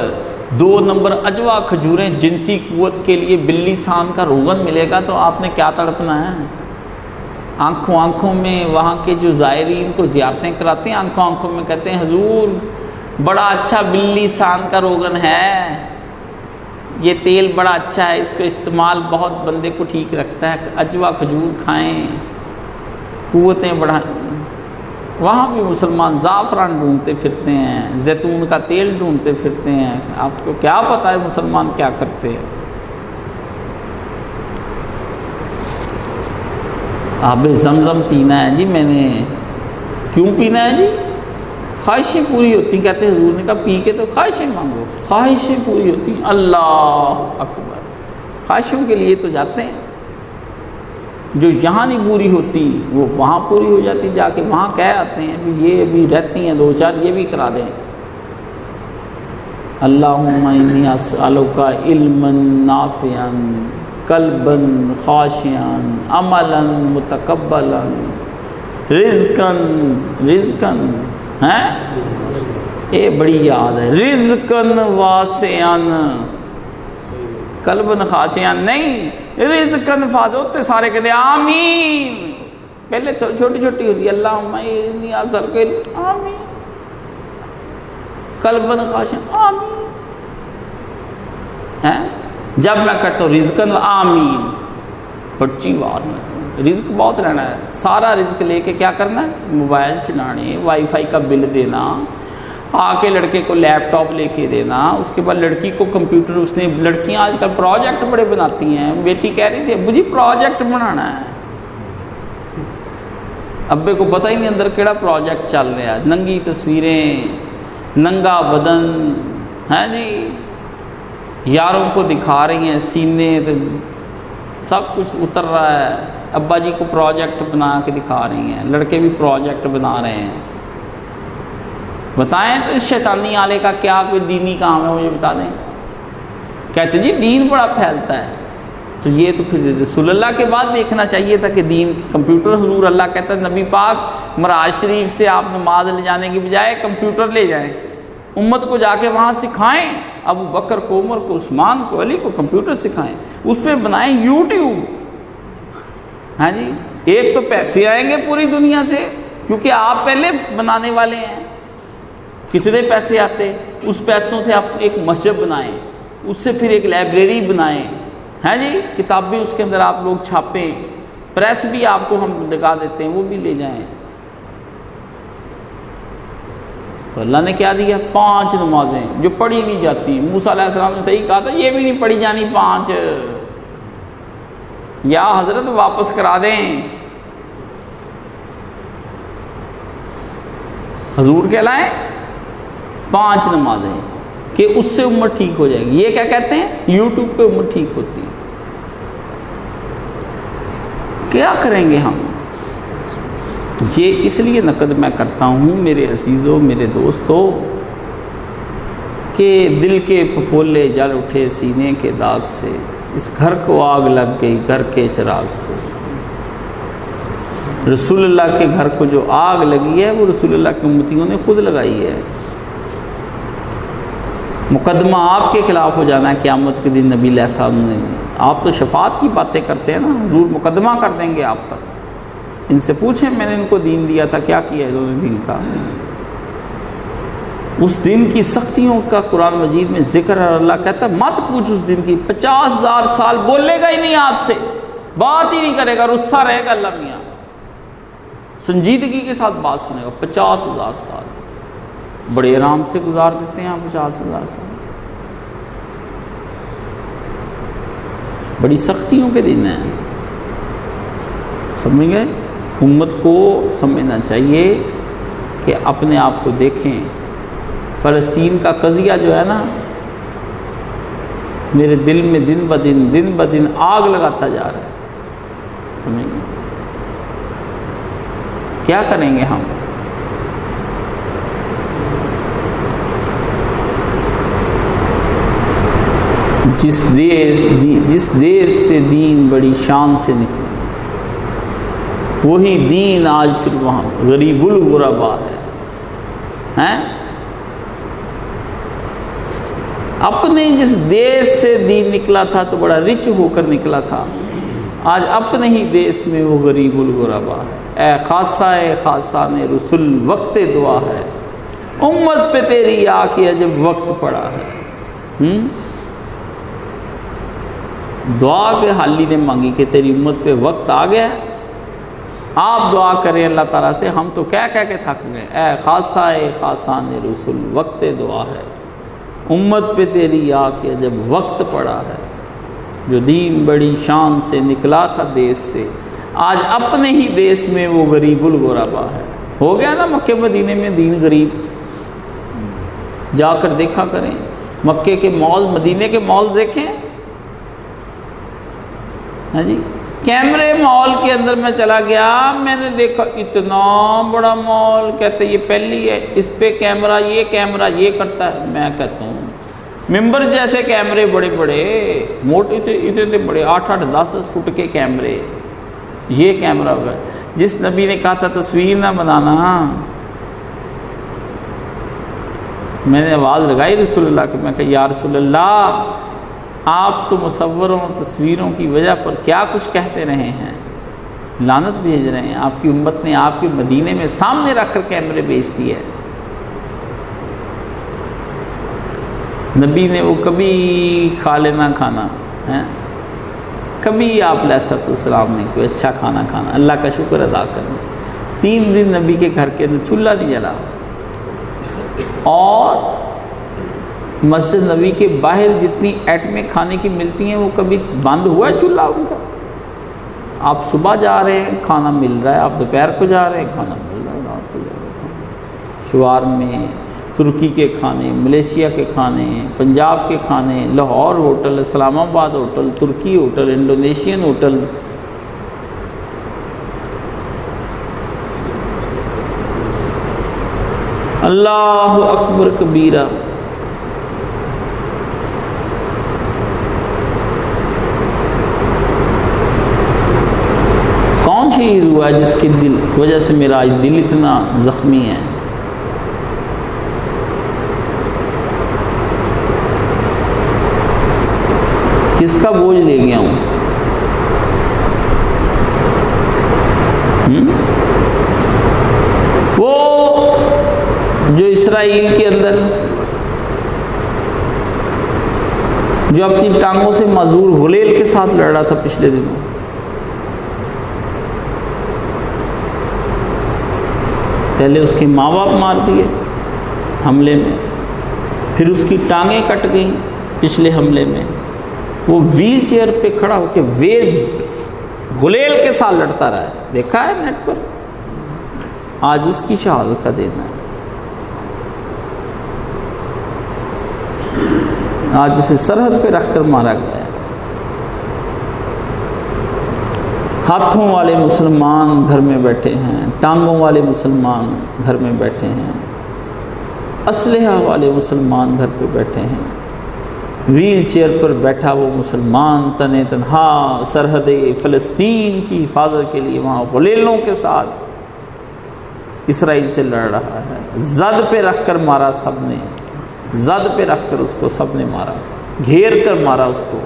2 نمبر اجوا کھجوریں جنسی قوت کے لیے بلی سان کا روغن ملے گا تو آپ نے کیا تڑپنا ہے؟ آنکھوں آنکھوں میں وہاں کے جو زائرین کو زیارتیں کراتے ہیں، آنکھوں آنکھوں میں کہتے ہیں حضور بڑا اچھا بلی سان کا روغن ہے، یہ تیل بڑا اچھا ہے، اس کو استعمال بہت بندے کو ٹھیک رکھتا ہے، اجوا کھجور کھائیں، قوتیں بڑھائیں۔ وہاں بھی مسلمان زعفران ڈھونڈتے پھرتے ہیں، زیتون کا تیل ڈھونڈتے پھرتے ہیں، آپ کو کیا پتہ ہے مسلمان کیا کرتے ہیں؟ آب زمزم پینا ہے جی میں نے، کیوں پینا ہے جی؟ خواہشیں پوری ہوتی، کہتے ہیں حضور نے کہا پی کے تو خواہشیں مانگو، خواہشیں پوری ہوتی ہیں، اللہ اکبر، خواہشوں کے لیے تو جاتے ہیں، جو یہاں نہیں پوری ہوتی وہ وہاں پوری ہو جاتی، جا کے وہاں کہہ آتے ہیں بھی یہ بھی رہتی ہیں 2-4 یہ بھی کرا دیں۔ اللہم انی اسألک علما نافعا، قلبا خاشعا، عملا متقبلا، رزقا ہیں، یہ بڑی یاد ہے، رزقا واسعا، قلبا خاشعا نہیں، رزقا واسعا، ہوتے سارے کہتے ہیں آمین، پہلے چھوٹی چھوٹی ہوتی ہے اللہم انی اسألک آمین، قلبا خاشعا آمین ہے۔ جب میں کرتا ہوں رزقاً آمین، بچی بات میں رزق بہت رہنا ہے، سارا رزق لے کے کیا کرنا ہے؟ موبائل چلانے، وائی فائی کا بل دینا، آ کے لڑکے کو لیپ ٹاپ لے کے دینا، اس کے بعد لڑکی کو کمپیوٹر، اس نے لڑکیاں آج کل پروجیکٹ بڑے بناتی ہیں، بیٹی کہہ رہی تھی مجھے پروجیکٹ بنانا ہے، ابے کو پتہ ہی نہیں اندر کیڑا پروجیکٹ چل رہا ہے، ننگی تصویریں، ننگا بدن ہے جی، یاروں کو دکھا رہی ہیں سینے، سب کچھ اتر رہا ہے، ابا جی کو پروجیکٹ بنا کے دکھا رہی ہیں، لڑکے بھی پروجیکٹ بنا رہے ہیں۔ بتائیں تو اس شیطانی آلے کا کیا کوئی دینی کام ہے، مجھے بتا دیں۔ کہتے جی دین بڑا پھیلتا ہے، تو یہ تو پھر رسول اللہ کے بعد دیکھنا چاہیے تھا کہ دین کمپیوٹر، حضور اللہ کہتا ہے نبی پاک معراج شریف سے آپ نماز لے جانے کی بجائے کمپیوٹر لے جائیں، امت کو جا کے وہاں سکھائیں، ابو بکر کو، عمر کو، عثمان کو، علی کو کمپیوٹر سکھائیں، اس پہ بنائیں یوٹیوب، ہاں جی، ایک تو پیسے آئیں گے پوری دنیا سے کیونکہ آپ پہلے بنانے والے ہیں، کتنے پیسے آتے، اس پیسوں سے آپ ایک مسجد بنائیں، اس سے پھر ایک لائبریری بنائیں، ہیں جی، کتاب بھی اس کے اندر آپ لوگ چھاپیں، پریس بھی آپ کو ہم لگا دیتے ہیں، وہ بھی لے جائیں۔ تو اللہ نے کیا دیا؟ 5 نمازیں جو پڑھی نہیں جاتی، موسیٰ علیہ السلام نے صحیح کہا تھا یہ بھی نہیں پڑھی جانی 5، یا حضرت واپس کرا دیں۔ حضور کہلائیں 5 نمازیں، کہ اس سے امت ٹھیک ہو جائے گی. یہ کیا کہتے ہیں؟ یوٹیوب پہ امت ٹھیک ہوتی ہے. کیا کریں گے ہم؟ یہ اس لیے نقد میں کرتا ہوں میرے عزیزوں، میرے دوستوں، کہ دل کے پھپھولے جل اٹھے سینے کے داغ سے، اس گھر کو آگ لگ گئی گھر کے چراغ سے. رسول اللہ کے گھر کو جو آگ لگی ہے وہ رسول اللہ کی امتیوں نے خود لگائی ہے. مقدمہ آپ کے خلاف ہو جانا ہے قیامت کے دن نبی علیہ السلام نے. آپ تو شفاعت کی باتیں کرتے ہیں نا، حضور مقدمہ کر دیں گے آپ پر. ان سے پوچھیں میں نے ان کو دین دیا تھا، کیا کیا انہوں نے دین کا؟ اس دن کی سختیوں کا قرآن مجید میں ذکر ہے. اللہ کہتا ہے مت پوچھ اس دن کی. 50,000 سال بولے گا ہی نہیں آپ سے، بات ہی نہیں کرے گا، رسا رہے گا اللہ میاں، سنجیدگی کے ساتھ بات سنے گا. 50,000 سال بڑے آرام سے گزار دیتے ہیں آپ. 50,000 سال بڑی سختیوں کے دن ہیں. سمجھ گئے؟ امت کو سمجھنا چاہیے کہ اپنے آپ کو دیکھیں. فلسطین کا قضیہ جو ہے نا، میرے دل میں دن بدن آگ لگاتا جا رہا ہے. سمجھ گئے؟ کیا کریں گے ہم؟ جس دیش سے دین بڑی شان سے نکلا، وہی دین آج پھر وہاں غریب الغربا ہے. اپنے جس دیش سے دین نکلا تھا تو بڑا رچ ہو کر نکلا تھا، آج اپنے ہی دیش میں وہ غریب الغربا ہے. اے خاصہ نے رسول وقت دعا ہے، امت پہ تیری آ کے جب وقت پڑا ہے. دعا کے حالی نے مانگی کہ تیری امت پہ وقت آ گیا. آپ دعا کریں اللہ تعالیٰ سے، ہم تو کہہ کے تھک گئے. اے خاصہ نے رسول وقت دعا ہے، امت پہ تیری آ کے جب وقت پڑا ہے. جو دین بڑی شان سے نکلا تھا دیش سے، آج اپنے ہی دیش میں وہ غریب الغربا ہے. ہو گیا نا مکے مدینے میں دین غریب. جا کر دیکھا کریں مکے کے مال، مدینے کے مال دیکھیں. ہاں جی، کیمرے مال کے اندر میں چلا گیا، میں نے دیکھا اتنا بڑا مال. کہتے یہ پہلی ہے، اس پہ کیمرہ یہ کرتا ہے. میں کہتا ہوں ممبر جیسے کیمرے بڑے موٹے اتنے بڑے 8-8 10 فٹ کے کیمرے. یہ کیمرہ ہوگا. جس نبی نے کہا تھا تصویر نہ بنانا، میں نے آواز لگائی رسول اللہ کی. میں کہا یا رسول اللہ، آپ تو مصوروں اور تصویروں کی وجہ پر کیا کچھ کہتے رہے ہیں، لعنت بھیج رہے ہیں. آپ کی امت نے آپ کے مدینے میں سامنے رکھ کر کیمرے بیچ دیے. نبی نے وہ کبھی کھا لینا کھانا ہے، کبھی آپ علیہ السلام نے کوئی اچھا کھانا کھانا، اللہ کا شکر ادا کرنا. 3 دن نبی کے گھر کے اندر چولہا نہیں جلا. اور مسجد نبی کے باہر جتنی ایٹمیں کھانے کی ملتی ہیں وہ کبھی بند ہوا ہے چولہا ان کا؟ آپ صبح جا رہے ہیں کھانا مل رہا ہے، آپ دوپہر کو جا رہے ہیں کھانا مل رہا ہے، رات کو جا رہے ہیں. شوار میں ترکی کے کھانے، ملیشیا کے کھانے، پنجاب کے کھانے، لاہور ہوٹل، اسلام آباد ہوٹل، ترکی ہوٹل، انڈونیشین ہوٹل. اللہ اکبر کبیرہ. کون شہید ہوا ہے جس کی وجہ سے میرا آج دل اتنا زخمی ہے؟ کس کا بوجھ لے گیا ہوں؟ وہ جو اسرائیل کے اندر جو اپنی ٹانگوں سے معذور غلیل کے ساتھ لڑ رہا تھا پچھلے دنوں، پہلے اس کے ماں باپ مار دیے حملے میں، پھر اس کی ٹانگیں کٹ گئیں پچھلے حملے میں. وہ ویل چیئر پہ کھڑا ہو کے غلیل کے ساتھ لڑتا رہا ہے، دیکھا ہے نیٹ پر. آج اس کی شہادت کا دن ہے. آج اسے سرحد پہ رکھ کر مارا گیا ہے۔ ہاتھوں والے مسلمان گھر میں بیٹھے ہیں، ٹانگوں والے مسلمان گھر میں بیٹھے ہیں، اسلحہ والے مسلمان گھر پہ بیٹھے ہیں، ویل چیئر پر بیٹھا وہ مسلمان تنے تنہا سرحد فلسطین کی حفاظت کے لیے وہاں غلیلوں کے ساتھ اسرائیل سے لڑ رہا ہے۔ زد پہ رکھ کر مارا سب نے، زد پہ رکھ کر اس کو سب نے مارا، گھیر کر مارا اس کو،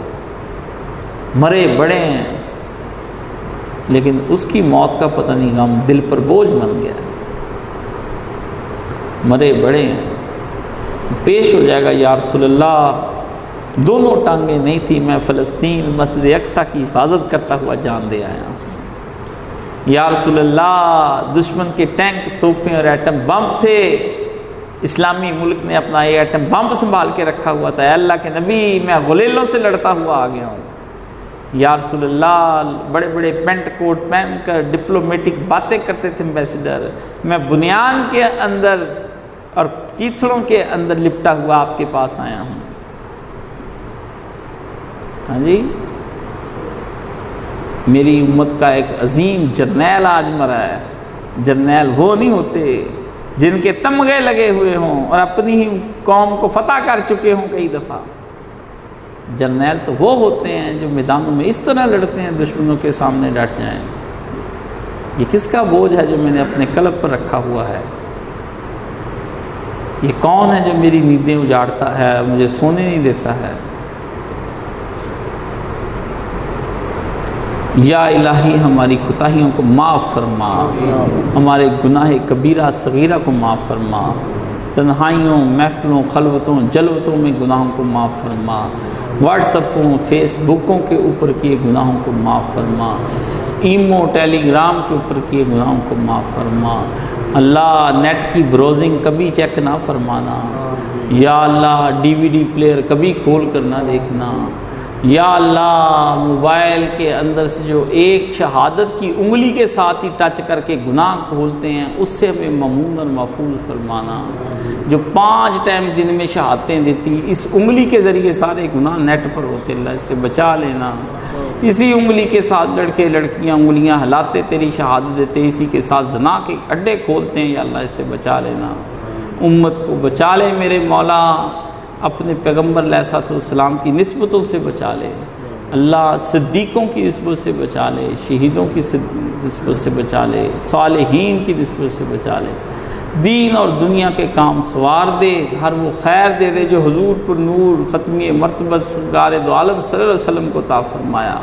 مرے بڑے ہیں، لیکن اس کی موت کا پتہ نہیں، غم دل پر بوجھ بن گیا، مرے بڑے ہیں۔ پیش ہو جائے گا یا رسول اللہ دونوں ٹانگیں نہیں تھی، میں فلسطین مسجد اقصی کی حفاظت کرتا ہوا جان دے آیا ہوں۔ یا رسول اللہ دشمن کے ٹینک، توپیں اور ایٹم بم تھے، اسلامی ملک نے اپنا یہ ایٹم بم سنبھال کے رکھا ہوا تھا، اے اللہ کے نبی میں غلیلوں سے لڑتا ہوا آ گیا ہوں۔ یا رسول اللہ بڑے بڑے پینٹ کوٹ پہن کر ڈپلومیٹک باتیں کرتے تھے ایمبیسڈر، میں بنیان کے اندر اور چیتھڑوں کے اندر لپٹا ہوا آپ کے پاس آیا ہوں۔ ہاں جی، میری امت کا ایک عظیم جرنیل آج مرا ہے۔ جرنیل وہ نہیں ہوتے جن کے تمغے لگے ہوئے ہوں اور اپنی ہی قوم کو فتح کر چکے ہوں کئی دفعہ۔ جرنیل تو وہ ہوتے ہیں جو میدانوں میں اس طرح لڑتے ہیں دشمنوں کے سامنے ڈٹ جائیں۔ یہ کس کا بوجھ ہے جو میں نے اپنے قلب پر رکھا ہوا ہے؟ یہ کون ہے جو میری نیندیں اجاڑتا ہے، مجھے سونے نہیں دیتا ہے؟ یا الہی ہماری کوتاہیوں کو معاف فرما، ہمارے گناہ کبیرہ صغیرہ کو معاف فرما، تنہائیوں محفلوں خلوتوں جلوتوں میں گناہوں کو معاف فرما، واٹس اپوں فیس بکوں کے اوپر کیے گناہوں کو معاف فرما، ایمو ٹیلی گرام کے اوپر کیے گناہوں کو معاف فرما۔ اللہ نیٹ کی براؤزنگ کبھی چیک نہ فرمانا، یا اللہ ڈی وی ڈی پلیئر کبھی کھول کر نہ دیکھنا، یا اللہ موبائل کے اندر سے جو ایک شہادت کی انگلی کے ساتھ ہی ٹچ کر کے گناہ کھولتے ہیں اس سے ہمیں ممنون اور محفوظ فرمانا۔ جو 5 ٹائم دن میں شہادتیں دیتی اس انگلی کے ذریعے سارے گناہ نیٹ پر ہوتے، اللہ اس سے بچا لینا۔ اسی انگلی کے ساتھ لڑکے لڑکیاں انگلیاں ہلاتے تیری شہادت دیتے، اسی کے ساتھ زنا کے اڈے کھولتے ہیں، یا اللہ اس سے بچا لینا۔ امت کو بچا لے میرے مولا، اپنے پیغمبر علیہ الصلوۃ والسلام کی نسبتوں سے بچا لے اللہ، صدیقوں کی نسبت سے بچا لے، شہیدوں کی نسبت سے بچا لے، صالحین کی نسبت سے بچا لے، دین اور دنیا کے کام سوار دے، ہر وہ خیر دے دے جو حضور پر نور ختمی مرتبت سرکار دو عالم صلی اللہ علیہ وسلم کو عطا فرمایا،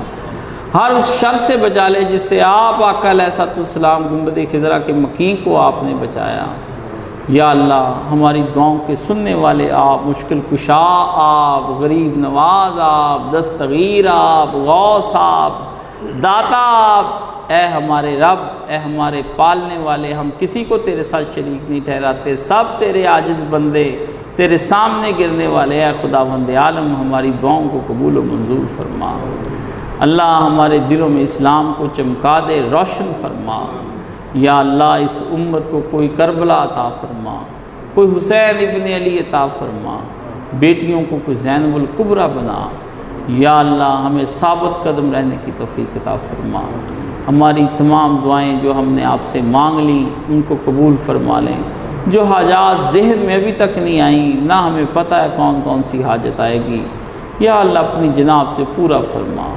ہر اس شر سے بچا لے جس سے آپ آقا علیہ الصلوۃ والسلام گنبد خضرا کے مکین کو آپ نے بچایا۔ یا اللہ ہماری دعاؤں کے سننے والے آپ، مشکل کشا آپ، غریب نواز آپ، دستگیر آپ، غوث آپ، داتا آپ، اے ہمارے رب، اے ہمارے پالنے والے، ہم کسی کو تیرے ساتھ شریک نہیں ٹھہراتے، سب تیرے عاجز بندے، تیرے سامنے گرنے والے، اے خداوند عالم ہماری دعاؤں کو قبول و منظور فرما۔ اللہ ہمارے دلوں میں اسلام کو چمکا دے، روشن فرما۔ یا اللہ اس امت کو کوئی کربلا عطا فرما، کوئی حسین ابن علی عطا فرما، بیٹیوں کو کوئی زینب الکبریٰ بنا۔ یا اللہ ہمیں ثابت قدم رہنے کی توفیق عطا فرما۔ ہماری تمام دعائیں جو ہم نے آپ سے مانگ لیں ان کو قبول فرما لیں، جو حاجات ذہن میں ابھی تک نہیں آئیں، نہ ہمیں پتہ ہے کون کون سی حاجت آئے گی، یا اللہ اپنی جناب سے پورا فرما۔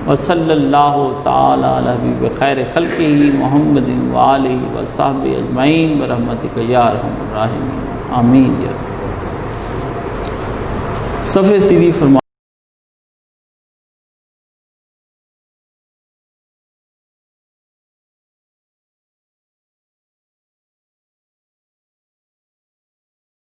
وصلی اللہ تعالی علی حبیب خیر خلقہ محمد وآلہ وصحبہ اجمعین برحمتک یا ارحم الراحمین، آمین۔ یا صفحہ سیدھی فرما۔